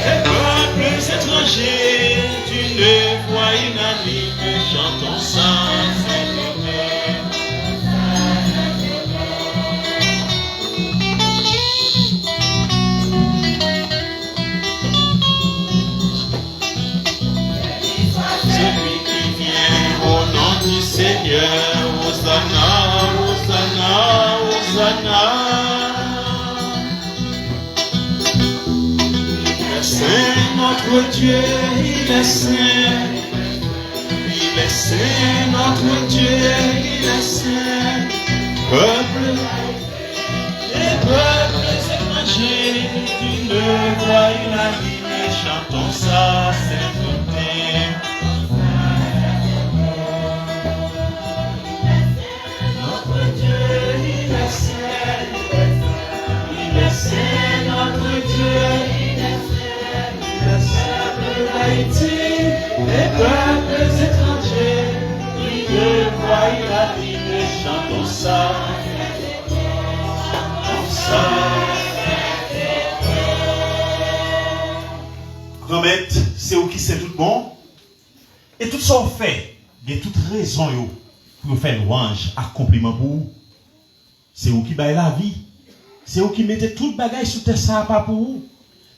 Les peuples étrangers d'une voix unanime chantons ça. Seigneur, Hosanna, Hosanna, Hosanna. Il est saint, notre Dieu, il est saint. Il est saint, notre Dieu, il est saint. Peuple et peuples étrangers, d'une voix unanime, chantons sa sainteté. C'est notre Dieu, il est fait, le peuple d'Haïti, les peuples étrangers, qui te voient unanime, chantons ça, chantons ça. Grand-maître, c'est où qui c'est tout bon? Et tout ça on fait, il y a toute raison yo, pour faire louange, accomplissement pour vous. C'est où qui baille la vie. C'est vous qui mettez toute bagaille sous terre, ça pas pour vous.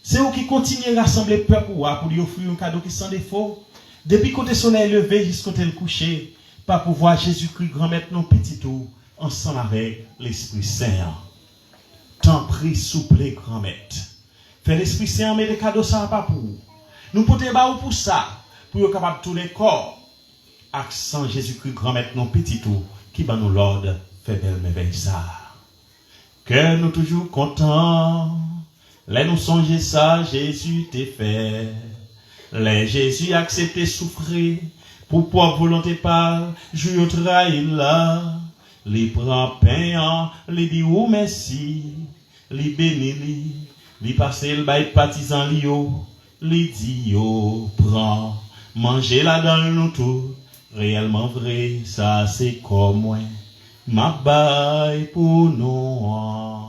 C'est vous qui continuez à rassembler le peuple pour lui offrir un cadeau qui sans défaut. Depuis que le soleil levé jusqu'au le coucher, pas pour voir Jésus-Christ grand-mère non petit tout, ensemble avec l'Esprit Saint. Tant pris souple grand-mère. Fait l'Esprit Saint, mais les cadeaux ça pas pour vous. Nous pouvons pas pour ça, pour être capable de tourner corps. Accent Jésus-Christ grand-mère non petit tout, qui va nous l'ordre, fait belle merveille ça. Que nous toujours contents, les nous songer ça, Jésus t'est fait. Les Jésus accepté souffrir, pour pouvoir volonté par, je trahir là. Les prend pain, les dit ou merci, les bénis, les passe le bail partisan lio, les dit yo, prend, manger là dans nous tout, réellement vrai, ça c'est comme moi, ma bail pour nous.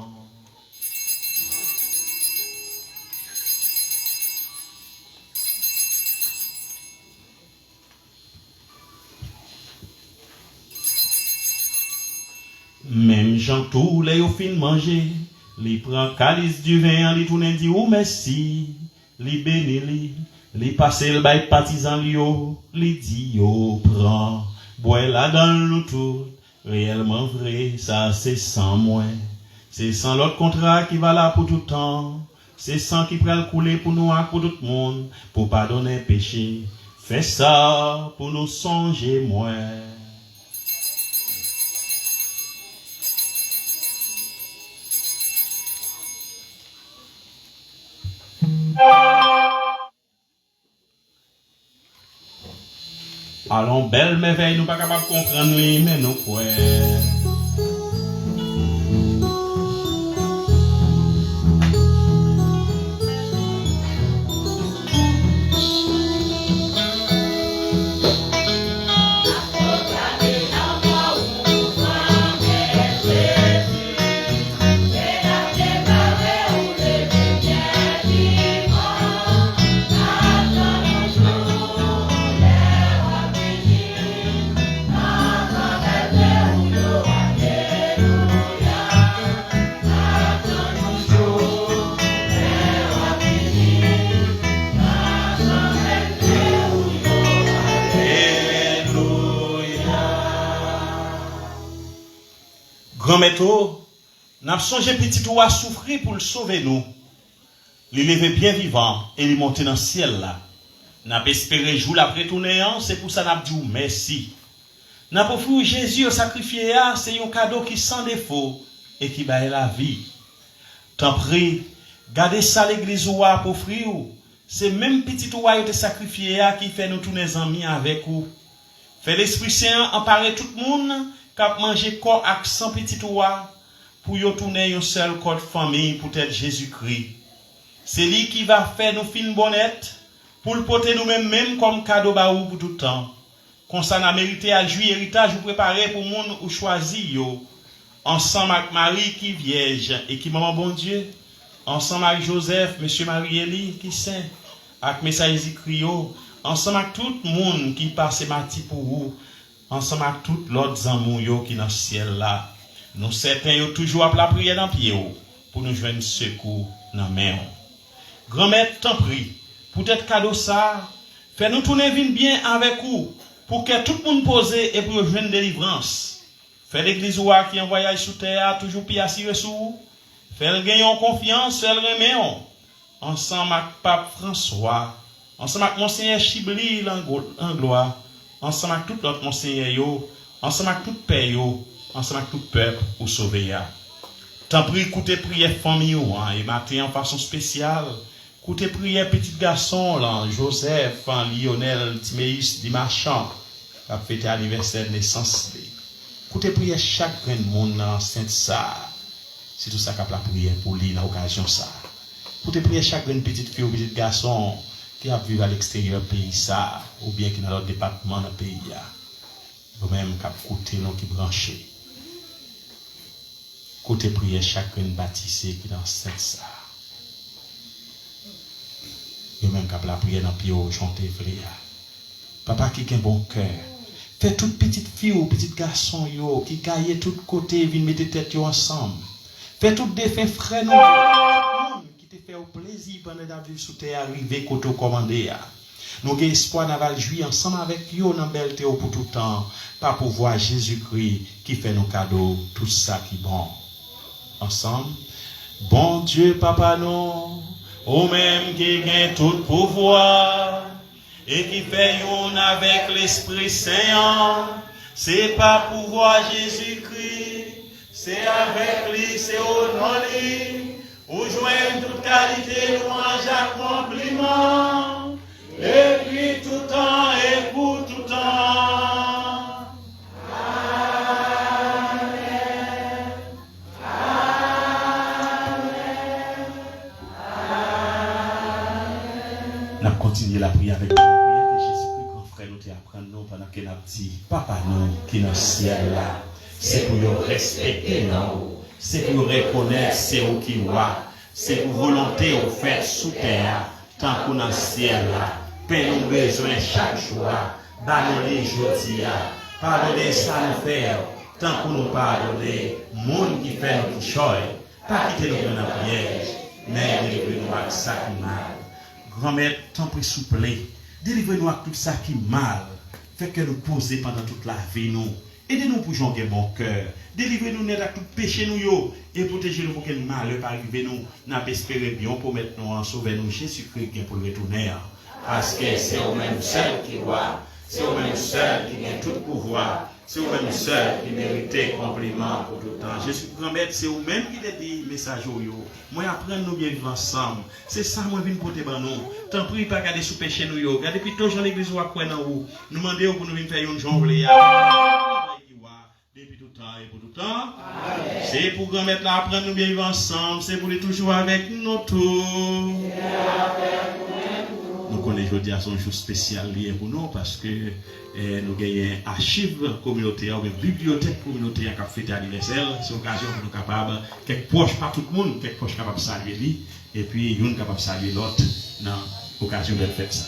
Même Jean tous les au fin manger, li prend calice du vin, li tourne dit ou merci, li béni li passe le bail partisan li dit yo prend, bois là dans nous tout, réellement vrai, ça c'est sans moi, c'est sans l'autre contrat qui va là pour tout temps, c'est sans qui prend couler pour nous pour tout le monde, pour pardonner péché, fais ça pour nous songer moi. Allons, belle merveille, nous pas capables de comprendre lui, mais nous quoi. Grand-mère, n'a songé petit ou à souffrir pour le sauver nous. Il lever bien vivant et il monter dans le ciel là. N'a espéré jour après tourner, c'est pour ça n'a dit merci. N'a pas fou Jésus au sacrifié, c'est un cadeau qui sans défaut et qui baille la vie. T'en prie, gardez ça l'église ou pour offrir. C'est même petit ou à sacrifié qui fait nous tourner amis avec vous. Fait l'Esprit Saint emparer tout le monde. Cap manger corps avec 100 petits oies pour y tourner un seul corps de famille pour être Jésus-Christ. C'est lui qui va faire nous fin bonnette pour le porter nous-mêmes même comme cadeau baou pour tout le temps. Qu'on s'en a mérité à jouir héritage ou préparer pour monde ou choisi yo. Ensemble avec Marie qui vierge et qui maman bon Dieu. Ensemble avec Joseph, monsieur Marie-Élie qui saint. Avec Messaïe Zikrio. Ensemble avec tout le monde qui passe mati pour vous. Ensemble avec tout l'autre amour qui dans le ciel là. Nous certains yo toujours à la prière dans pied pour nous joindre secours dans main. Grand-mère t'en prie, pour être cadeau ça, fais nous tourner bien avec vous pour que tout le monde pose et pour joindre délivrance. Fais l'église qui en voyage sous terre toujours puis assuré sous. Fais le gagner en confiance, fais le remettre. Ensemble avec Pape François, ensemble avec Monseigneur Chibli en gloire. Ensemble avec tout l'autre monseigneur, ensemble avec tout père, ensemble avec tout peuple pour sauver. Tant pis, écoutez prière famille et matin en façon spéciale. Écoutez prière petit garçon là, Joseph, Lionel, Timéus, Dimachan, qui a fêté l'anniversaire de naissance. Écoutez prière chaque monde dans Sainte ça. C'est tout ça qu'a la prière pour lui dans l'occasion ça. Écoutez prière chaque petite fille ou petit garçon qui a vécu à l'extérieur pays ça, ou bien qui est dans l'autre département dans le pays. Vous-même qui a écouté, qui branché. Côté prière, chacun bâtissé qui est dans cette ça. Vous-même qui a la prière dans le pied, chanter vrai. Papa qui a un bon cœur. Fait toute petite fille ou petit garçon qui gagne tout côté, viennent mettre tête ensemble. Fais tout défunt frère nous, tout le monde qui te fait au plaisir pendant la vie sous terre arrivé côté commandé. Nous avons espoir d'avoir joué ensemble avec eux dans belle théo pour tout le temps, par pouvoir Jésus-Christ qui fait nos cadeaux, tout ça qui est bon. Ensemble, bon Dieu, Papa, nous, au même qui gagne tout pouvoir, et qui fait un avec l'Esprit Saint, c'est pas pouvoir Jésus-Christ, c'est avec lui, c'est au nom de lui, où joigne toute qualité, louange, accomplissement, et puis tout temps et pour tout temps. Nous continuons la prière avec nous. Prière que Jésus-Christ, grand frère, nous t'apprend nous pendant que nous dit, Papa, nous qui dans le ciel là, c'est pour nous respecter nous, c'est pour nous reconnaître c'est où qui voit, c'est pour volonté au fait sous terre, tant qu'on dans le ciel là, paix nous besoin chaque jour, pardonnez aujourd'hui, pardonnez ça nous faire, tant qu'on nous pardonne, monde qui fait nous choix, pas quitter nous dans la prière, mais délivrez-nous avec ça qui mal. Grand-mère, t'en prie souple, délivrez-nous avec tout ça qui mal, fait que nous poser pendant toute la vie nous. Aidez-nous pour jouer bon cœur. Délivrez-nous net à tout péché nous yo. Et protégez-nous pour que le malheur pas arriver nous. N'a pas espéré bien pour mettre nous en sauver nous Jésus-Christ pour le retourner. Parce que c'est au même seul qui voit. C'est au même seul qui a tout pouvoir. C'est au même seul qui mérite compliment pour tout le temps. Jésus grand-mère, c'est au même qui te dit message yo. Moi apprendre nous bien vivre ensemble. C'est ça moi vinn porter ban nous. Tant prie pas garder sous péché nous yo. Garder plutôt dans l'église ou quoi dans ou. Nous demander pour nous venir faire une jongle depuis tout temps et pour tout temps. C'est pour grand-mère là apprendre nous bien vivre ensemble. C'est pour les toujours avec nous tous. Nous connaissons aujourd'hui un jour spécial lié pour nous parce que nous gagnons archives communautaires, une bibliothèque communautaire qui a fêté anniversaire. C'est l'occasion pour nous capables, quelques proches, pas tout le monde, quelques proches capables de saluer lui, et puis une capable de saluer l'autre dans l'occasion de faire ça.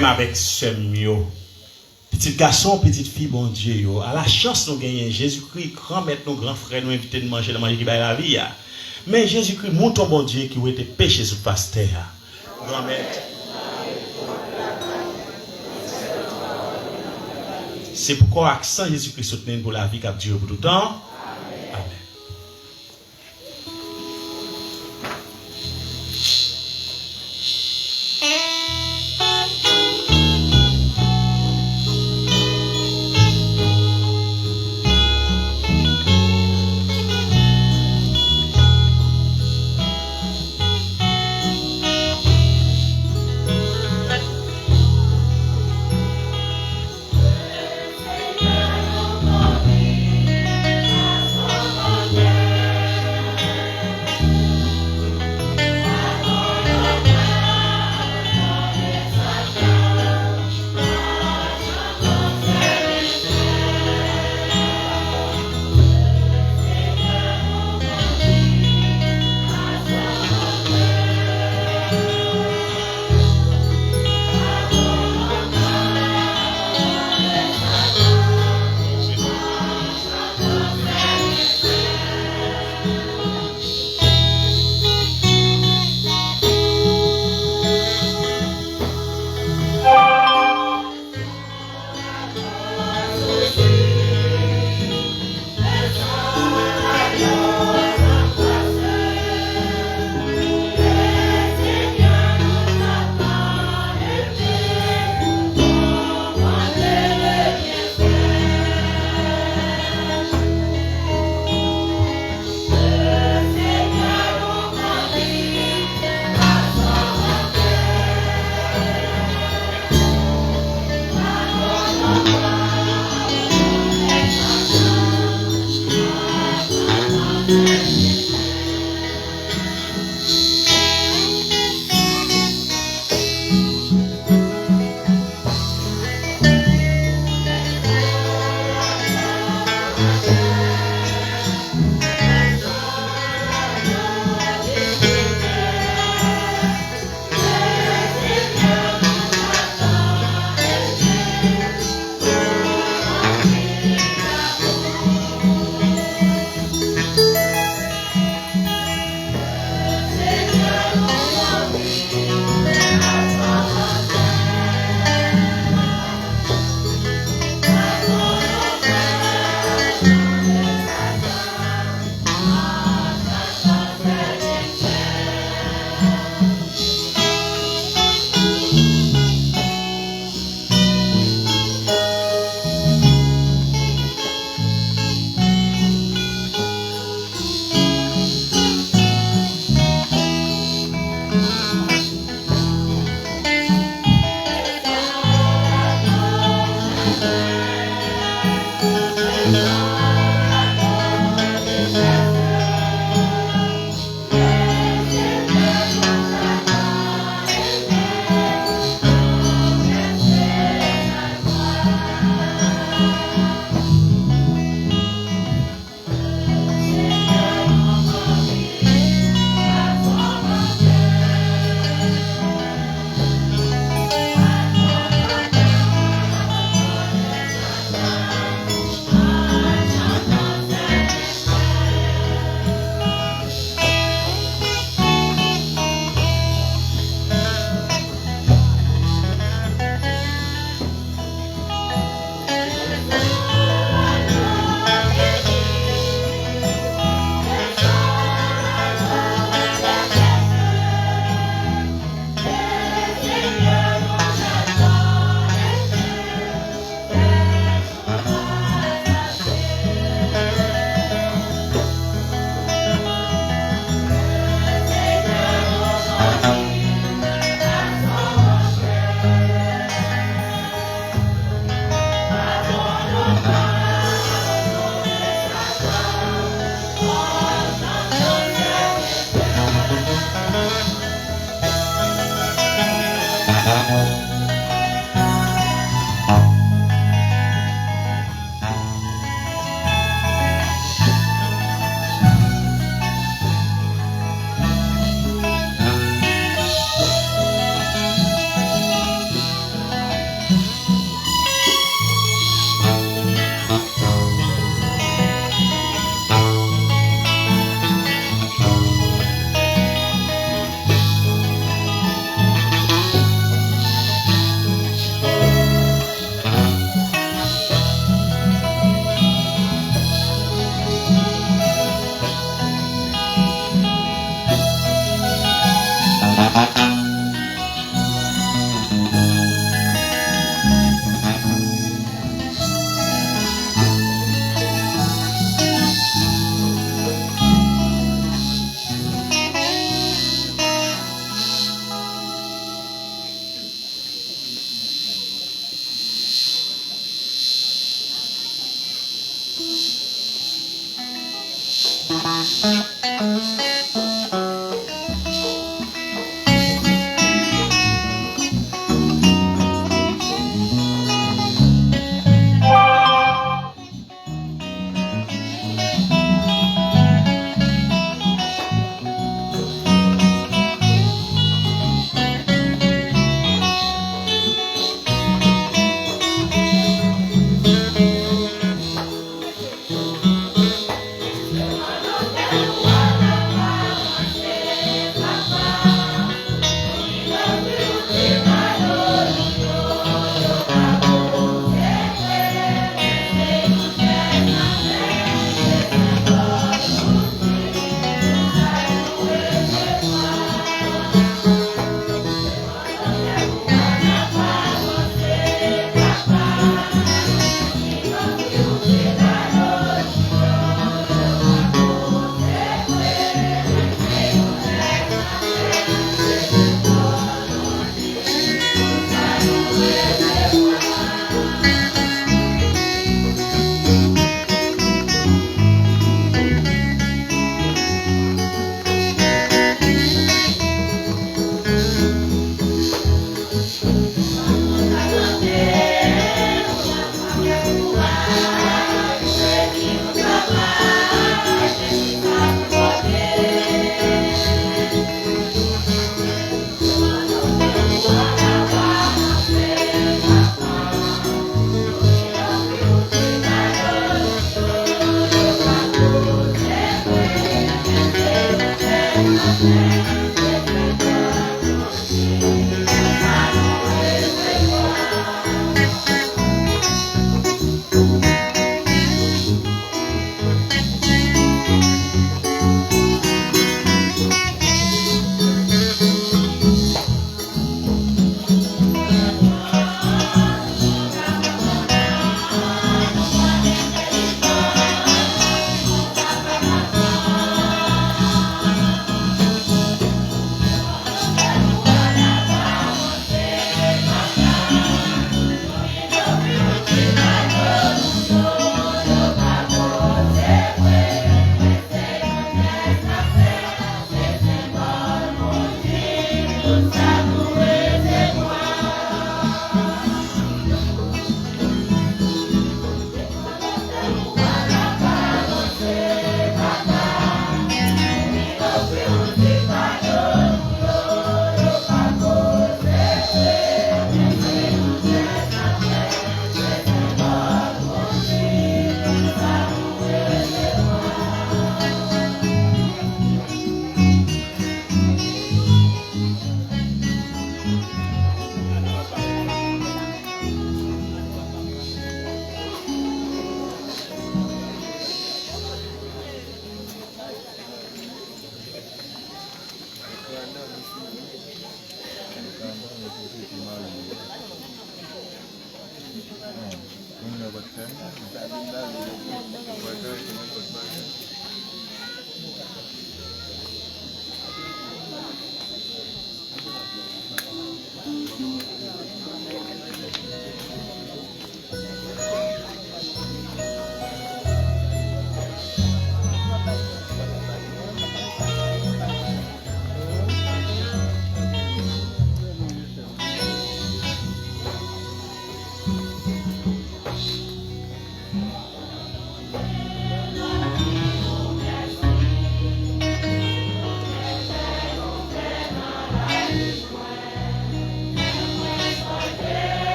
frère avec sœur, petit garçon, petite fille, bon Dieu, yo, à la chance nous gagnons Jésus-Christ, grand maître, nos grands frères, nous invités de manger qui va la vie. Mais Jésus-Christ, mon ton bon Dieu, qui a été péché sous passe terre. Grand maître. C'est pourquoi accent Jésus-Christ soutient pour la vie qui a duré pour tout le temps. Amen.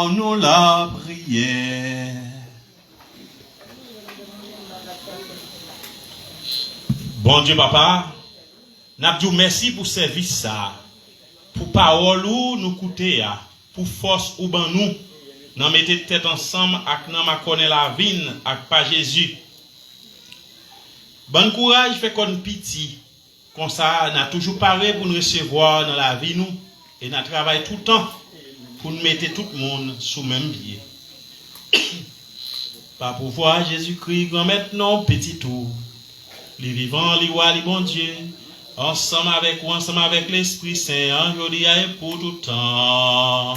nous la prière. Bon Dieu, papa, nous disons merci pour service ça, pour parole ou nous coûter, pour force ou ban nous, nous mettez tête ensemble avec nous connaître la vie avec pas Jésus. Bon courage fait qu'on pitié, comme ça, nous toujours paré pour nous recevoir dans la vie nous, et nous travaillons tout le temps pour nous mettre tout le monde sous le même pied. Par pouvoir Jésus-Christ, grand maintenant petit tour. Les vivants, les rois, les bons dieux, ensemble avec l'Esprit Saint, aujourd'hui et pour tout temps.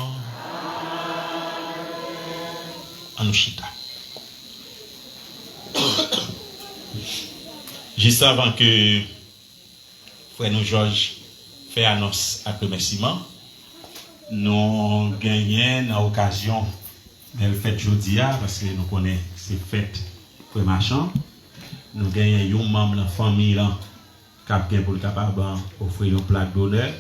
Anushita. Juste avant que frère nous Georges fait annonce à remerciement, nous gagnons l'occasion de le faire aujourd'hui parce que nous connaissons ces fêtes pour marchand. Nous gagnons un membre de la famille qui a pour le capable d'offrir une plaque d'honneur.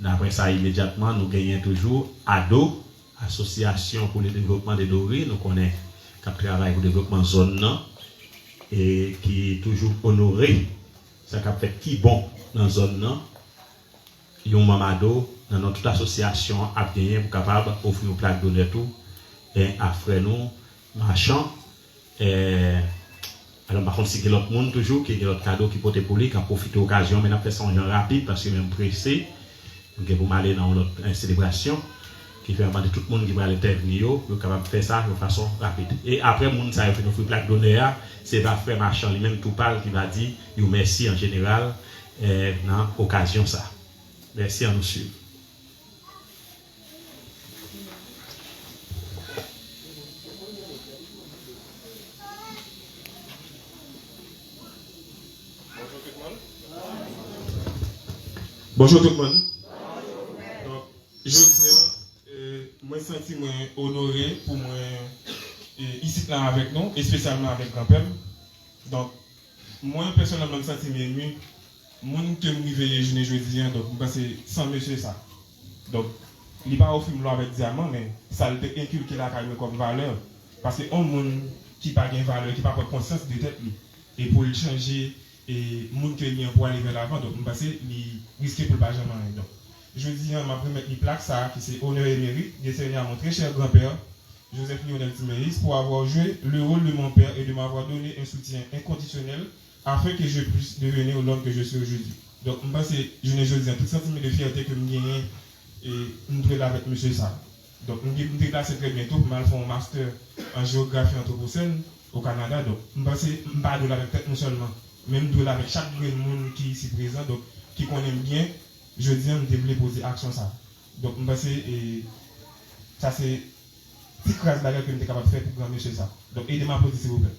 Après ça, immédiatement, nous gagnons toujours ADO, Association pour le développement des Dorés. Nous connaissons qui travaille pour le développement zone et qui est toujours honoré. Ça qui fait qui bon dans la zone. Un membre ADO, dans notre association, a gagné pour capable d'offrir une plaque d'honneur tout. Et après nous, marchand. Alors, par contre, si l'autre monde toujours, qui est l'autre cadeau qui peut être pour lui, qui a profité de l'occasion, mais nous faisons ça en rapide parce que même pressé. Donc, pour aller dans notre célébration, qui fait demander tout le monde qui va intervenir, qui est capable de faire ça de façon rapide. Et après, le monde, ça a fait une plaque d'honneur, c'est pas frère marchand lui-même tout parle qui va dire, merci en général, dans l'occasion ça. Merci à nous suivre. Bonjour tout le monde. Donc, je me sens honoré pour moi ici là avec nous, et spécialement avec grand-père. Donc, moi personnellement, je me sens ému. Moi, je me réveille jeudi, donc je pense sans monsieur ça. Donc, il n'est pas offert avec diamant, mais ça a été inculqué là comme valeur. Parce que un monde qui n'a pas de valeur, qui n'a pas de conscience de tête, et pour le changer, et moun que ni pour aller vers l'avant, donc je pense qu'il risque pour le pas jamais. Donc je dis je vais mettre une plaque ça qui c'est honneur et mérite décerné à mon très cher grand-père Joseph Lionel Timéis pour avoir joué le rôle de mon père et de m'avoir donné un soutien inconditionnel afin que je puisse devenir l'homme que je suis aujourd'hui. Donc je pense que je ne dis tout sentiment de fierté que je gagne et nous devons avec monsieur ça. Donc je me déplace très bientôt pour faire un master en géographie anthropocène au Canada. Donc je pense que je ne parle pas avec tête non seulement. Même de avec chaque monde qui est ici présent, donc qui connaît bien, je dis, on devrait poser action ça. Donc, je pense que ça c'est une petite phrase que je suis capable de faire pour grand monsieur ça. Donc, aidez-moi à applaudir s'il vous plaît.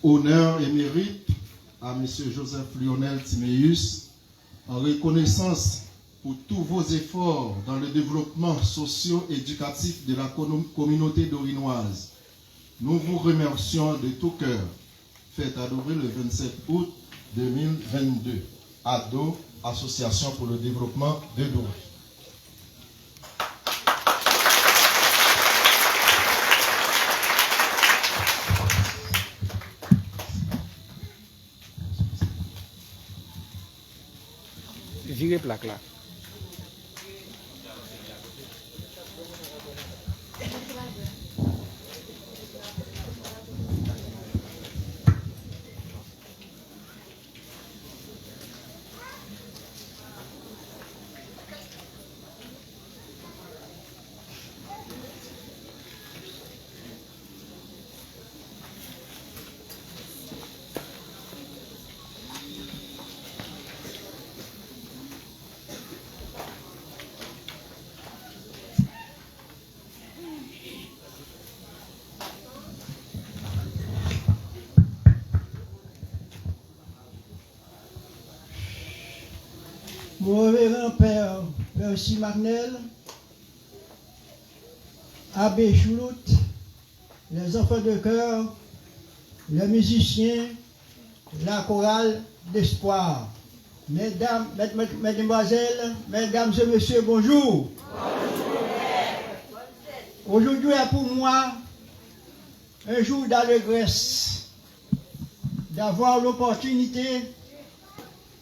Honneur et mérite à M. Joseph Lionel Timéis en reconnaissance pour tous vos efforts dans le développement socio-éducatif de la communauté dorinoise. Nous vous remercions de tout cœur. Faites adorer le 27 août 2022. ADO, Association pour le développement de Doré. Virez plaque là. mon révérend Père Percy Magnel, Abbé Choulout, les enfants de chœur, les musiciens, la chorale d'espoir. Mesdames, mesdemoiselles, mesdames et messieurs, bonjour. Aujourd'hui est pour moi un jour d'allégresse d'avoir l'opportunité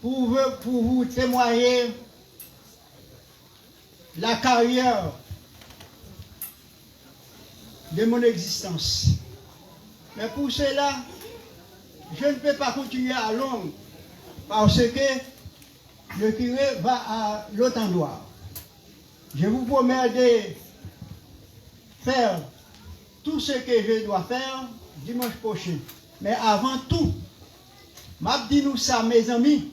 pour vous témoigner la carrière de mon existence. Mais pour cela, je ne peux pas continuer à long parce que le curé va à l'autre endroit. Je vous promets de faire tout ce que je dois faire dimanche prochain. Mais avant tout, m'a dit nous ça, mes amis,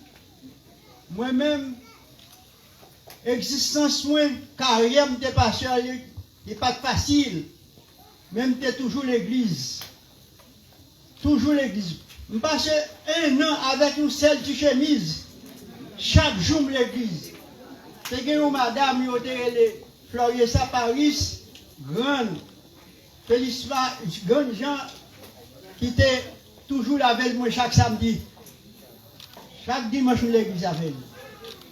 moi-même, existence, moi, carrière de pasteur, n'est pas facile. Même t'es toujours l'église. Toujours l'église. Je passe un an avec une seule chemise. Chaque jour l'église. C'est que une madame, les Floriessa Paris, grande, grande gens qui étaient toujours avec moi chaque samedi. Chaque dimanche, l'église avec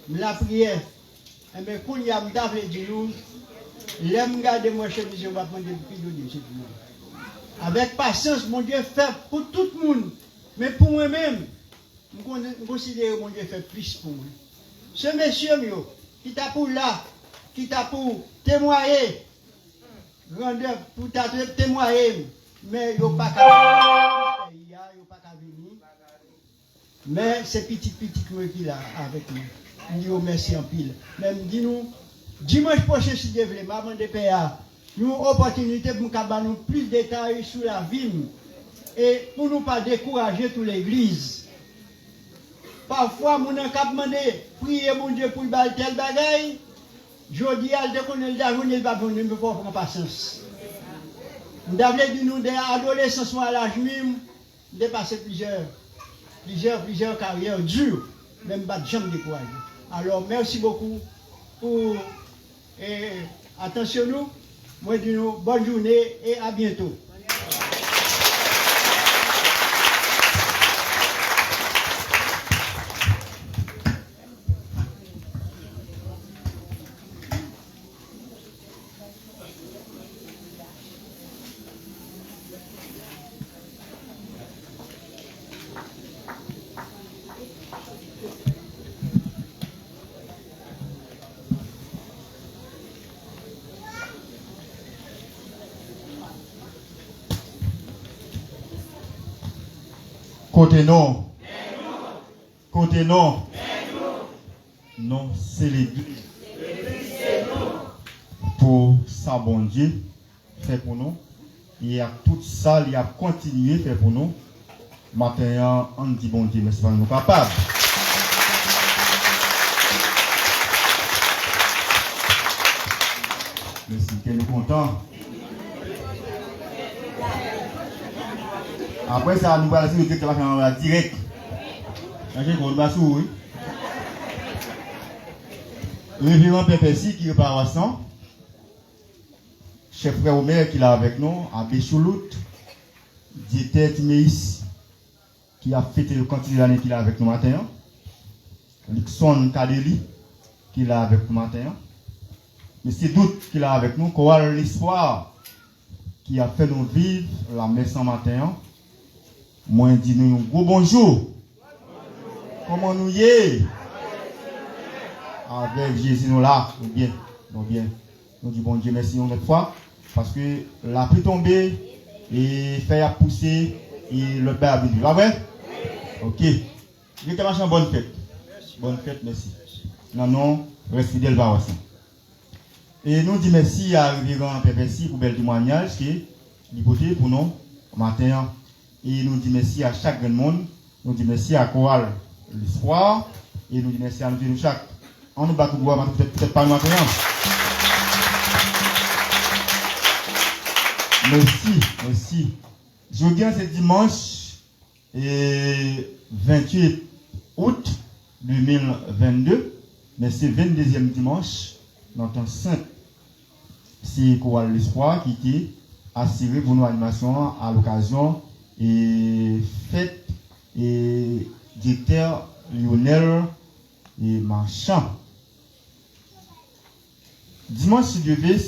nous. La prière. Et bien, quand il y a un dit nous, l'aime garder moi chemise, je vais prendre des pieds de avec patience, mon Dieu fait pour tout le monde. Mais pour moi-même, je considère que mon Dieu fait plus pour moi. Ce monsieur, qui t'a pour là, qui t'a pour témoigner, grandeur, pour témoigner, mais il n'y a pas qu'à venir. Mais c'est petit moi qui là avec nous. Je dis merci en pile. Même dis-nous, dimanche prochain, si Dieu veut, maman de PA, nous avons une opportunité pour nous plus de détails sur la vie et pour nous pas décourager toute l'église. Parfois, nous avons demandé, prier mon Dieu pour faire tel bagaille. Je dis à Dieu qu'on est là, on est là, on ne peut pas prendre patience. Nous avons dit nous, des adolescents à l'âge même, dépasser plusieurs carrières dures, même pas de jamais décourager. Alors, merci beaucoup pour attention nous. Moi, je dis nous, bonne journée et à bientôt. Côté non. Côté non. Non, c'est l'église. Pour ça, bon Dieu, fait pour nous. Il y a tout ça, il y a continué fait pour nous. Maintenant, on dit bon Dieu, mais c'est pas nous capables. Merci, que nous contents. Après ça, nous allons dire que nous allons direct. Révérend Percy qui est paroissant, chef frère Omer qui est avec nous, Abbé Choulout, Dieter Timéis qui a fêté le quantité d'année qu'il est avec nous matin, Nixon Kadeli qui est avec nous matin, Monsieur Doute qui est avec nous, Chorale l'Espoir qui a fait nous vivre la messe en matin. Moi, dis nous un gros bonjour. Comment nous y est? Avec Jésus, nous là. Bien. Nous bien. Nous disons bon Dieu merci une autre fois. Parce que la pluie tombée et fait à pousser et le père a venu. Pas vrai? Ok. Je te marche en bonne fête. Bonne fête, merci. Non, reste fidèle par aussi. Et nous disons merci à Révérend Percy pour bel témoignage qui est l'hypothèse pour nous matin. Et nous disons merci à chaque grand monde. Nous disons merci à Chorale l'Espoir. Et nous disons merci à nous chaque. On nous bat tout droit, peut-être pas maintenant. Merci. Je viens ce dimanche 28 août 2022. mais c'est 22e dimanche, dans le temps saint. C'est Chorale l'Espoir qui était assuré pour nos animations à l'occasion et fête et directeur Lionel et Marchand. Dimanche, si Dieu veut,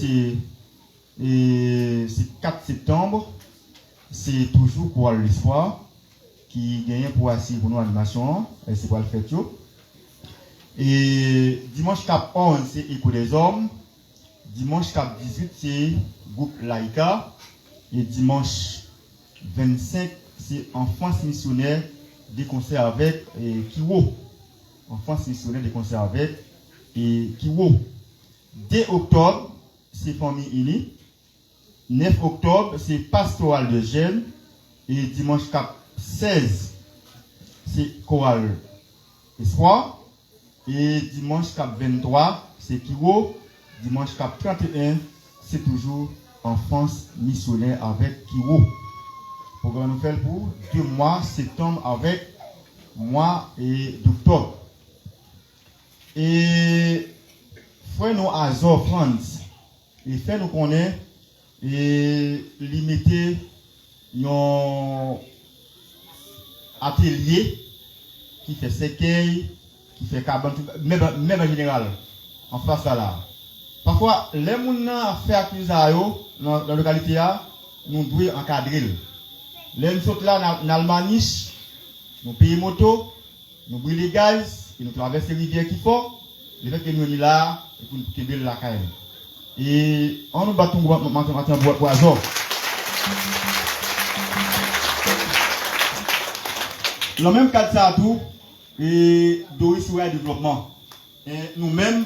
c'est 4 septembre, c'est toujours pour l'Espoir qui gagne pour assurer pour nos animations, et c'est pour le fête. Et dimanche cap 11, c'est Écho des Hommes. Dimanche cap 18, c'est groupe Laïka. Et dimanche 25, c'est Enfance missionnaire des concerts avec Kiwo. Enfance missionnaire des concerts avec Kiwo. 2 octobre, c'est Famille Unie. 9 octobre, c'est Pastoral de Gênes. Et dimanche cap 16, c'est Chorale Espoir. Et dimanche cap 23, c'est Kiwo. Dimanche cap 31, c'est toujours Enfance missionnaire avec Kiwo. Programme nous fait pour 2 mois, septembre avec mois et d'octobre. Et frère nous Azor France, et fait nous connaître et limiter un atelier qui fait séquelles, qui fait cabane, même en général, en face à là. Parfois, les gens qui font accusation dans la localité, nous devons encadrer. Les gens qui sont là dans l'Allemagne, nous payons moto, nous brûlons les gaz, et nous traversons les rivières qu'il faut. Les gens qui sont là, pour nous quitter la caille. Et on nous bat matin pour Azor. Le même cas de ça, tout, et Doris Ouai Développement. Et nous-mêmes,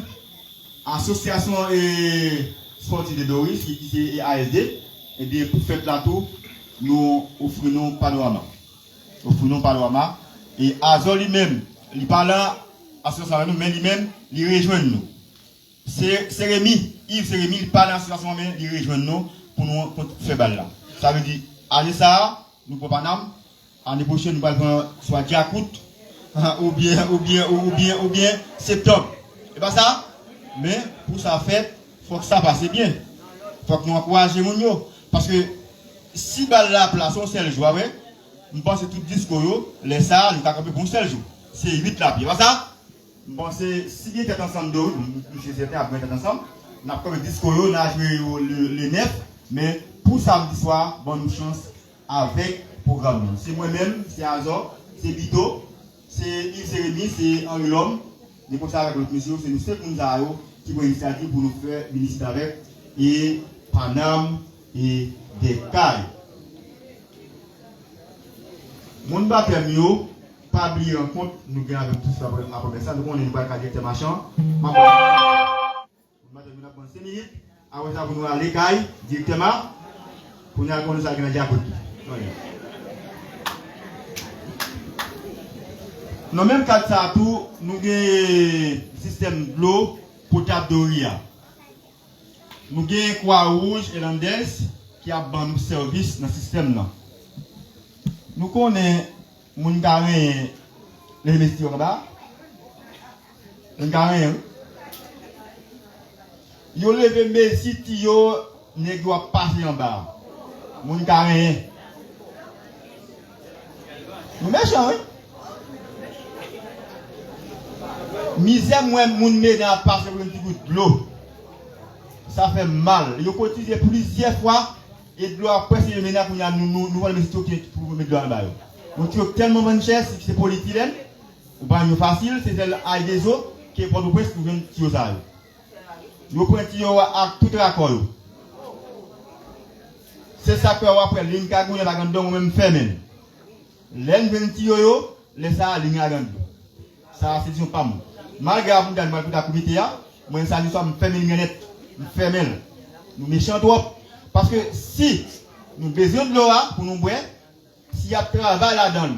association sportive de Doris, qui est ASD, et bien pour faire là tout, nous offrons panorama. Et Azor lui-même, il parle à l'association, mais lui-même, il rejoint nous. C'est Rémi, Yves Rémi, il parle à l'association, mais il rejoint nous pour nous faire balle là. Ça veut dire, allez ça, nous ne pouvons pas. L'année prochaine, nous allons prendre soit Diakout, ou bien septembre. Et pas ça? Mais pour ça faire, il faut que ça passe bien. Il faut que nous encouragions les gens. Parce que si la place, on seul jour, je pense que tout disco, les salles, nous avons pour un seul jour. C'est 8 là, pas ça? Je pense que si nous sommes ensemble, nous sommes ensemble, nous avons comme disco, nous avons joué le 9, mais pour samedi soir, bonne chance avec le programme. C'est moi-même, c'est Azor, c'est Bito, c'est Yves Jérémy, c'est Henri Lhomme. Des comme ça avec notre mission, c'est nous ceux qui nous avons qui vont initiative pour nous faire ministre avec et Panam et des cailles. Mon bas permis, pas oublier en compte, nous gagnons tout ça après ça, nous on est une balle de machin. Ma bonne 5 minutes, après ça, vous nous allez caille directement pour nous aller à la diaconie. Dans le même cas de ça, nous avons un système de l'eau potable d'Oria. Nous avons un Croix-Rouge et l'Andes qui a un service dans ce système-là. Nous connaissons les garins, les investisseurs là-bas. Les garins. Ils ont levé mes sites, ils ne doivent pas passer en bas. Les garins. Nous méchants, oui. Misère, moi, mon met dans la part sur un petit coup de l'eau. Ça fait mal. Ils ont cotisé plusieurs fois et de l'eau après, c'est le ménage pour nous voir les méthodes pour mettre de l'eau en bas. Donc, tu as tellement bonne chair, c'est polyéthylène, ou pas facile, c'est l'ail des eaux qui est pour nous presque pour un tuyau sale. Nous prenons un tuyau à tout raccord. C'est ça que après, l'une cagouille à la grande dent, même fermée. L'un de tuyau, laisse ça à ligne à grande. Ça, c'est pas moi. Malgré que nous avons la comité, moi, ça nous sommes fermés, nous fermés. Nous méchants trop. Parce que si nous avons besoin de l'eau pour nous boire, s'il y a travail là-dedans,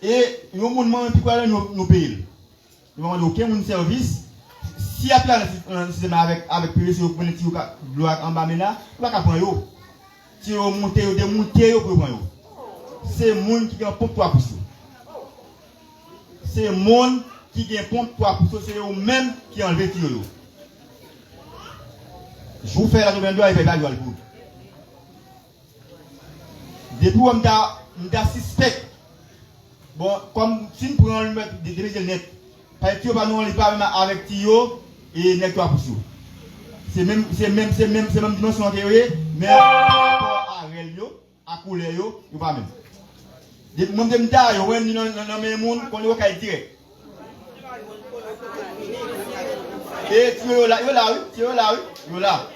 et nous avons nous payons. Nous n'avons aucun service. S'il y a un système avec PVC, vous prenez l'eau en bas maintenant, vous ne pouvez pas prendre l'eau. Si vous montez, vous démontez, vous pouvez prendre l'eau. C'est le monde qui est pour toi pour ça. C'est le monde qui gagne pompe pour c'est eux même qui enlève tiro. Je vous fais la semaine 2 et pas de pour. Depuis on m'a suspect. Bon, comme si nous prenons des net, parce que pas nous on pas avec tiro et net pour sous. C'est même dimension mais par rapport à relio, à couleur yo, yo pas même. Depuis moi me ta yo when dans mes monde qu'on yo ka tirer. Et yo là.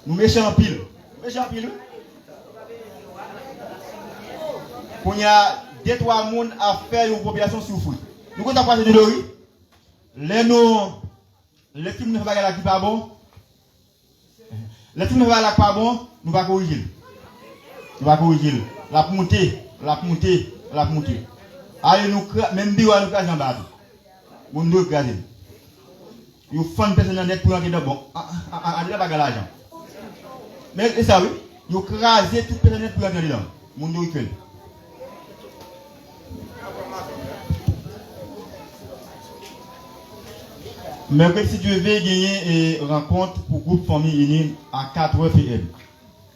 Nous méchants pile. Qu'on y a 2-3 personnes à faire une population souffrir. Nous quand on passe de l'ori, les films ne vont pas qui pas bon. Les films ne vont pas bon, nous va corriger. La monter. Allez nous même bio nous craser en bas. Mon nous craser. Yo font personne net pour entrer dans bon. Allez là bagarre l'argent. Mais ça oui, yo craser toute personne net pour entrer dedans. Mon nous fait. Mercredi, si Dieu veut gagner une rencontre pour groupe famille unie à 4h PM.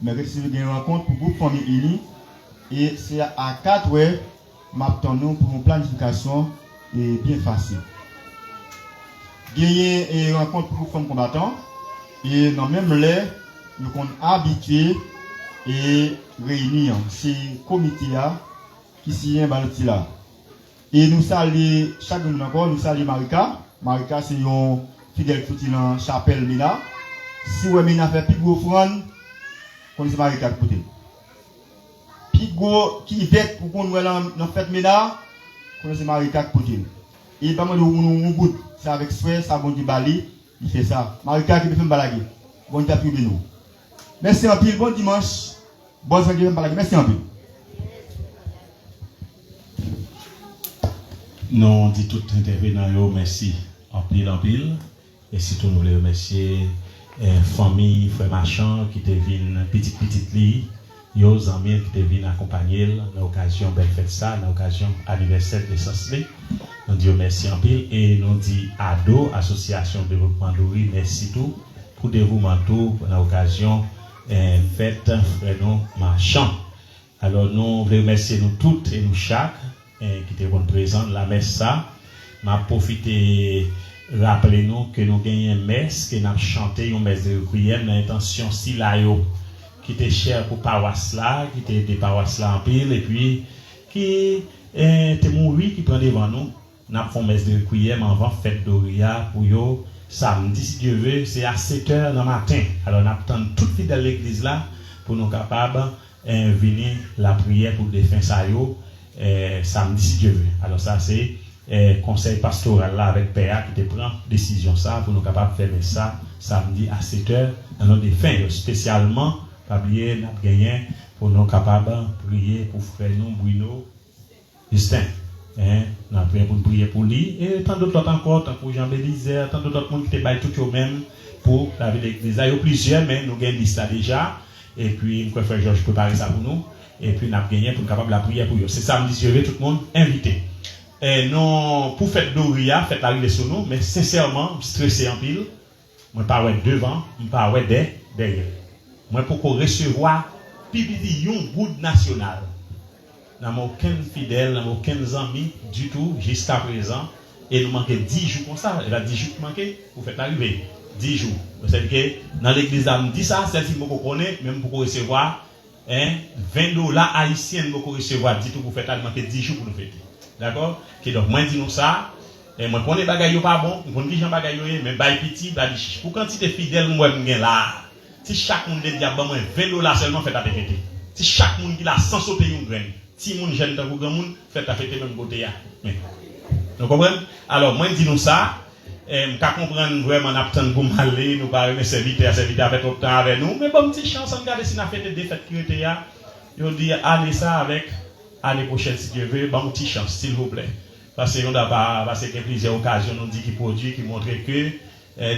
Mercredi, si Dieu veut gagner une rencontre pour groupe famille unie et c'est à 4h, m'attendons pour une planification bien facile. Gagner une rencontre pour groupe famille combattant et dans même l'air, nous sommes habitués et réunir ces comités qui s'y est là. Et nous saluons chaque jour encore, nous saluons Marika, c'est un fidèle qui est dans la chapelle Mina. Si vous Mina fait plus gros offrande, connaissez Marika qui côté. Plus gros qui est pour qu'on nous dans la fête Mina, connaissez Marika qui côté. Et pas mal de nous goûte, c'est avec souhait, ça bon du bali, il fait ça. Marika qui peut faire balaguer. Bon dia pour nous. Merci en pile, bon dimanche. Bonne soirée de balaguer. Merci en pile. Nous dit tout intervenant, merci en pile. Et surtout, nous voulons remercier famille, frère Marchand qui te viennent petite li, nos amis qui te viennent accompagner dans l'occasion belle fête ça, dans l'occasion anniversaire de Sansli. Nous disons merci en pile et nous dit ADO, Association de développement d'Ori, merci tout pour dévouement tout dans l'occasion fête frère Marchand. Alors nous voulons remercier nous toutes et nous chaque qui était présent la messe ça m'a profité rappeler nous que nous gagnons une messe que nous chanté une messe de requiem dans l'intention si là yo qui était cher pour paroisse là qui était des paroisses là en pile et puis qui était mouru qui prend devant nous n'a fait une messe de requiem avant fête d'Oria pour yo samedi si Dieu veut c'est à 7h dans matin alors nous attend toute fidèle de l'église là pour nous capables venir la prière pour défunt ça yo samedi si Dieu veut. Alors ça c'est conseil pastoral là avec PA qui te prend décision ça pour nous capables de faire ça samedi à 7h dans nos défunts spécialement pas oublier n'a gagné pour nous capables de prier pour frère nous Bruno Justin n'a prié pour prier pour lui et tant d'autres encore tant pour Jean Bélizer tant d'autres monde qui te bail tout eux même pour la vie de l'église. Il y a plusieurs mais nous gagnons liste déjà et puis mon frère Georges préparer ça pour nous. Et puis, nous avons gagné pour être capable de la prière pour eux. C'est samedi, je vais tout le monde invité. Et non, pour faire d'Oria, faites l'arrivée sur nous, mais sincèrement, stressé en pile. Moi, pas ouais devant, moi, pas ouais derrière. Moi, pour qu'on recevoir, puis un groupe national. Nous n'avons aucun fidèle, nous n'avons aucun ami du tout, jusqu'à présent. Et nous manquons 10 jours comme ça. Il y a 10 jours qui manquent pour faire l'arrivée. 10 jours. C'est-à-dire que dans l'église, nous dit ça, celle-ci, vous connaissez, même pour recevoir. 20 dollars haïtiens pour recevoir dit tout pour faire manquer 10 jours pour nous fêter. D'accord? Qui donc moi dis nous ça et moi connais bagaille pas bon, on dit Jean bagaille mais bail petit bail chiche. Pour quantité fidèle moi m'gain là. Si chaque monde dit ba moi 20 dollars seulement fait à fêter. Si chaque monde qui la sans sauter une graine. Si monde jeune dans grand monde fait à fêter même côté là. Vous comprenez? Alors moi dis nous ça m'ka comprendre vraiment n'attendre pour m'aller nous parler serviteur avec tout temps avec nous mais bon petite chance on regarder si n'a fait des fêtes qui étaient là yo dit allez ça avec année prochaine si Dieu veut bon petite chance s'il vous plaît parce que on a parce que plusieurs occasions nous dit qui produit qui montre que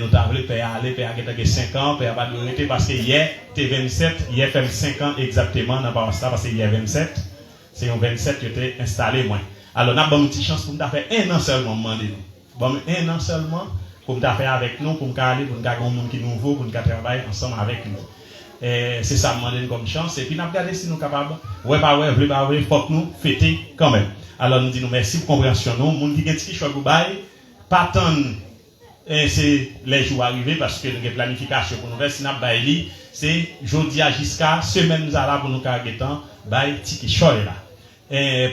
nous t'avons aller père qui 5 ans père pas de parce que hier t'es 27 hier fait 5 ans exactement dans pas ça parce que hier 27 c'est un 27 qui était installé moins Alors, nous avons une petite chance pour nous faire un an seulement, bon, un an seulement pour nous faire avec nous, pour nous aller, pour nous avoir un monde qui est nouveau, pour nous travailler ensemble avec nous. C'est ça, nous comme chance. Et puis, nous avons regardé si nous sommes capables. Ouais, il faut que nous fêter quand même. Alors, nous disons merci pour compréhension. Nous, les gens qui ont dit choix de pas attendre, c'est les jours arrivés parce que nous avons une planification pour nous faire. Si nous avons c'est jeudi jusqu'à semaine nous allons pour nous carrer temps, ticket choix là.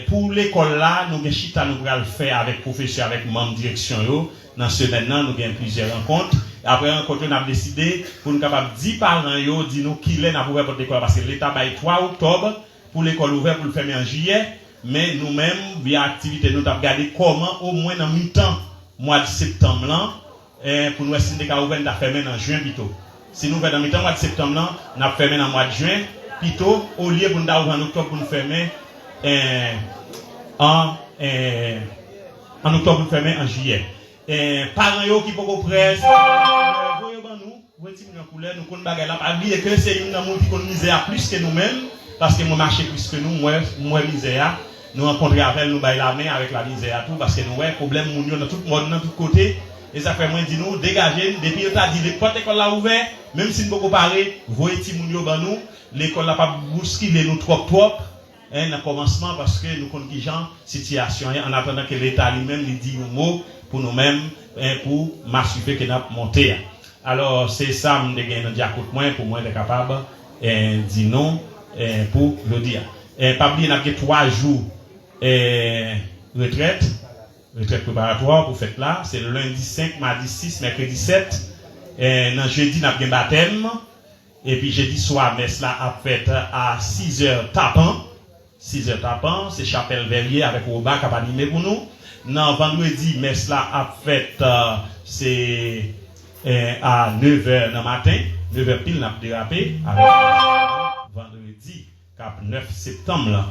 Pour l'école là, nous allons faire avec professeur, avec membre de direction. Dans ce maintenant, nous avons plusieurs rencontres. Après rencontre, on a décidé pour nous capables 10 parents, dire nous qui est pour votre école parce que l'État bail 3 octobre pour l'école ouverte pour le fermer en juillet. Mais nous-mêmes, via activité, nous avons regardé comment au moins dans mi-temps, mois de septembre là, pour nous essayer de ouvrir, nous avons fermé en juin plutôt. Si nous faisons dans mi-temps, mois de septembre là, nous avons fermé en mois de juin plutôt, au lieu pour nous ouvrir en octobre pour nous fermer en octobre pour nous fermer en juillet. Parents qui peuvent presse, voyez nous, voyez nous couleur, nous connaissons bagarre là, pas oublier que c'est une monde qui connaît misère plus que nous-mêmes, parce que moi marcher plus que nous, moi misère, nous rencontrer avec nous bailler la main avec la misère tout, parce que nous ouais problème moun yo dans tout monde dans tout côté, et ça fait moins dit nous dégager depuis on t'a dit les portes école là ouvert, même si nous pas parler, voyez ti moun yo ban nous, l'école là pas bousculer nous trop dans commencement parce que nous connaissons qui genre situation en attendant que l'État lui-même lui dit un mot pour nous-mêmes pour m'assurer que nous monté. Alors c'est ça me gagner un diacote moins pour moi être capable dire non pour le dire. Pas oublier n'a que 3 jours retraite préparatoire pour fête là, c'est le lundi 5, mardi 6, mercredi 7. Dans jeudi n'a bien baptême et puis jeudi soir messe là a fait à 6h tapant. 6h tapant, c'est Chapelle Verrier avec Roba qui a animé pour nous. Non, vendredi, messe là a fait, c'est à 9h dans le matin. 9h pile, n'a dérapé. Avec vendredi, cap 9 septembre. Là.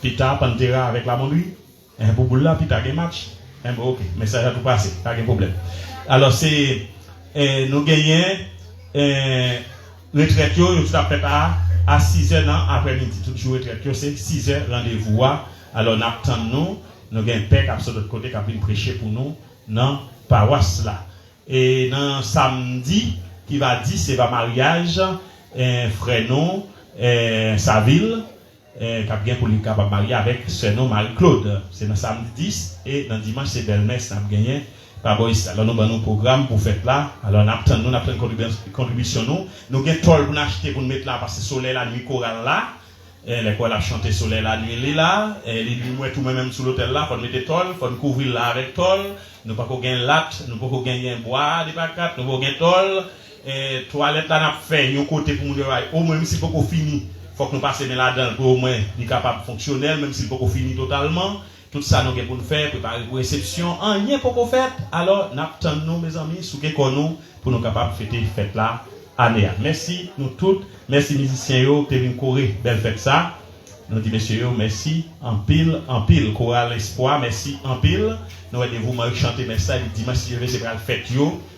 Pita, Pantera avec la Mondui. Un boubou là, Pita, il y a match. Ok, mais ça a tout passé, pas de problème. Alors, c'est, nous gagnons, retraite, tout à fait à 6h après-midi. Toujours retraite, c'est 6h rendez-vous. Alors, nous avons un père qui est de l'autre côté qui a venu prêcher pour nous dans paroisse là. Et dans samedi, qui va dire, c'est un mariage, frère non, sa ville, qui a bien pour lui capable marier avec ce nom Marie-Claude. C'est dans samedi 10 et dans dimanche, c'est belle-messe, ça a gagné. Alors, nous avons un programme pour faire là. Alors, nous avons une contribution. Nous avons un toll pour acheter pour nous mettre là parce que le soleil, la nuit, chorale là. L'école a chanté soleil la nuit, elle est là. Les nuits, tout même sur l'hôtel là. Il faut mettre toll, il faut nous couvrir là avec toll. Nous ne pouvons pas gagner latte, nous ne pouvons pas gagner bois, des pacates, nous ne pouvons pas gagner toll. Toilette là, nous avons fait un côté pour nous dire, au moins, même si nous pas fini, il faut que nous passions là-dedans pour au moins être capable de fonctionner, même si nous pas fini totalement. Tout ça, nous avons pour nous faire, préparer pour réception, rien pour qu'on fasse. Alors, nous attendons, mes amis, sous nous pour nous capables de fêter fête là, année. Merci, nous toutes. Merci, musiciens, qui viennent courir, belle fête ça. Nous disons, messieurs, merci, en pile, chorale espoir, merci, en pile. Nous aidez-vous à chanter, merci, le dimanche, si je veux, c'est pour la fête, il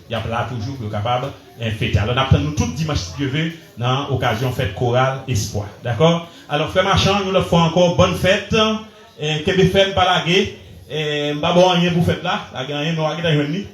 y a là toujours pour capable de fêter. Alors, nous attendons tout dimanche, si je veux, dans l'occasion fête chorale espoir. D'accord? Alors, frère Marchand, nous leur faisons encore bonne fête. Que des femmes pas laguer pas bon rien pour fête là la gagne nous a gagné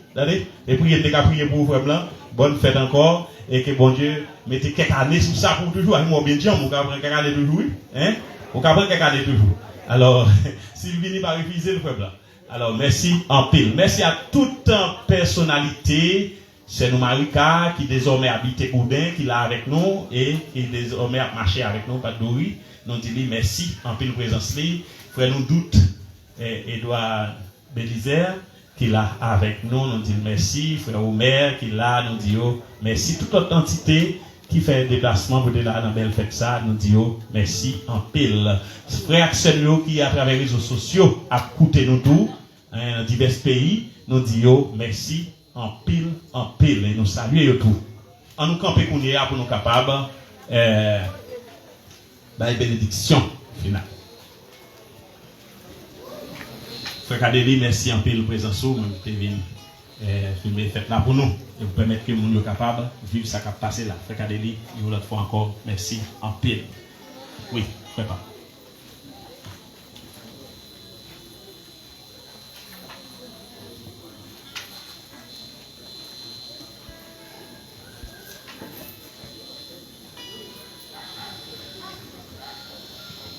et puis il a prié pour frère blanc bonne fête encore et que bon Dieu mettez quelques années sur ça pour toujours moi bien dire on va prendre quelques années toujours hein on va prendre quelques années toujours alors s'il vient pas refuser le frère blanc alors merci en pile merci à toute personnalité c'est nous Marika qui désormais habite Goudin qui là avec nous et qui désormais a marché avec nous pas Dori nous dit merci en pile présence li frère nous doute Edouard Bélizer qui là avec nous nous dit merci frère Omer qui là nous dit merci toute autre entité qui fait déplacement pour là dans belle fête ça nous dit merci en pile frère Axel qui à travers les réseaux sociaux a coûté nous tout dans divers pays nous dit merci en pile et nous saluons tout en nous camper qu'on est pour nous capables bénédiction finale. Frère Kadeli, merci en pile présence où vous avez filmé fête là pour nous et vous permettre que nous soyons capables de vivre ça qui a passé là. Frère Kadeli, une autre fois encore, merci en pile. Oui, prépare.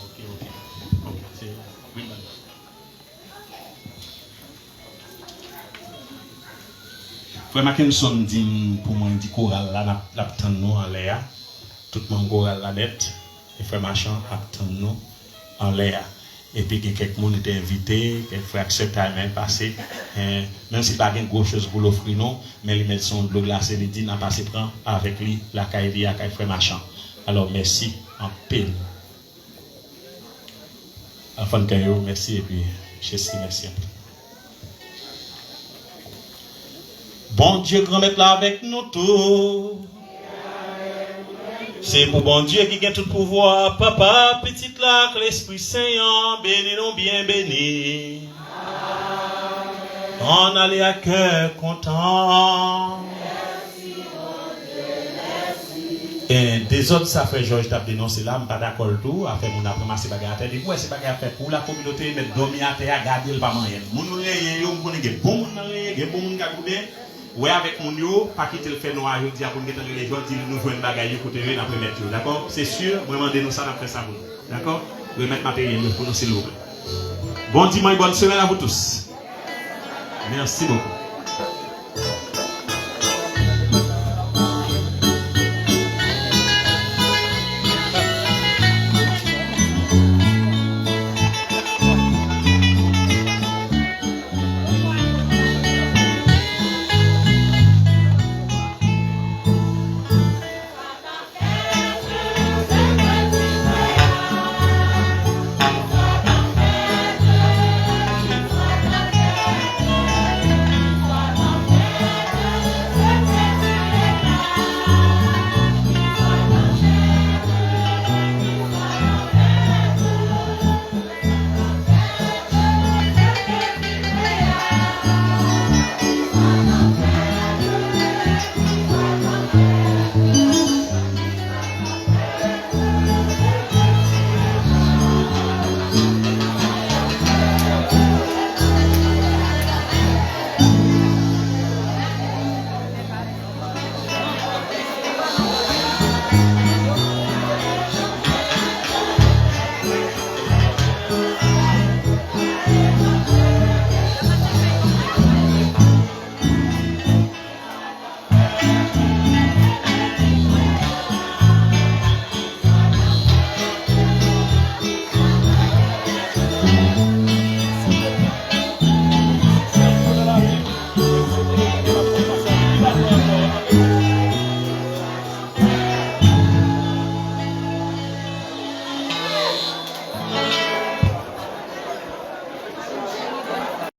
Ok, c'est... Oui, madame. Frère Mackinson dit pour moi, dit choral là, l'attend nous en l'air. Tout le monde choral la net. Et frère Machin attend nous en l'air. Et puis quelques monde étaient invités, quelques frères acceptent à même passer. Même si pas une grosse chose pour l'offrir non, mais ils mettent son de l'eau glacée, ils disent n'a pas prendre avec lui la caille à frère Machin. Alors merci en paix. Enfin Caillou, merci et puis Jessie, merci. Bon Dieu, grand maître là avec nous tous. C'est pour bon Dieu qui a tout pouvoir. Papa, petite là, que l'Esprit Saint, bénis nous bien bénis. On allait à cœur content. Et des autres, ça fait Georges t'a dénoncé là, je ne suis pas d'accord tout, à faire mon après-massé bagarre à terre. Du coup, c'est pas à faire pour la communauté, mettre dormir à terre, garder le pas moyen. Mon nous yo, on connaît des bons, des bons qui ouais, avec mon yo, pas quitter le fait noir, je dis à pour les gens, dire nous jouons une bagaille côté eux, après mettre yo, d'accord? C'est sûr, vraiment nous ça, après ça, d'accord? Vous mettre matériel pour nous, s'il vous plaît. Bon dimanche, bonne semaine à vous tous. Merci beaucoup.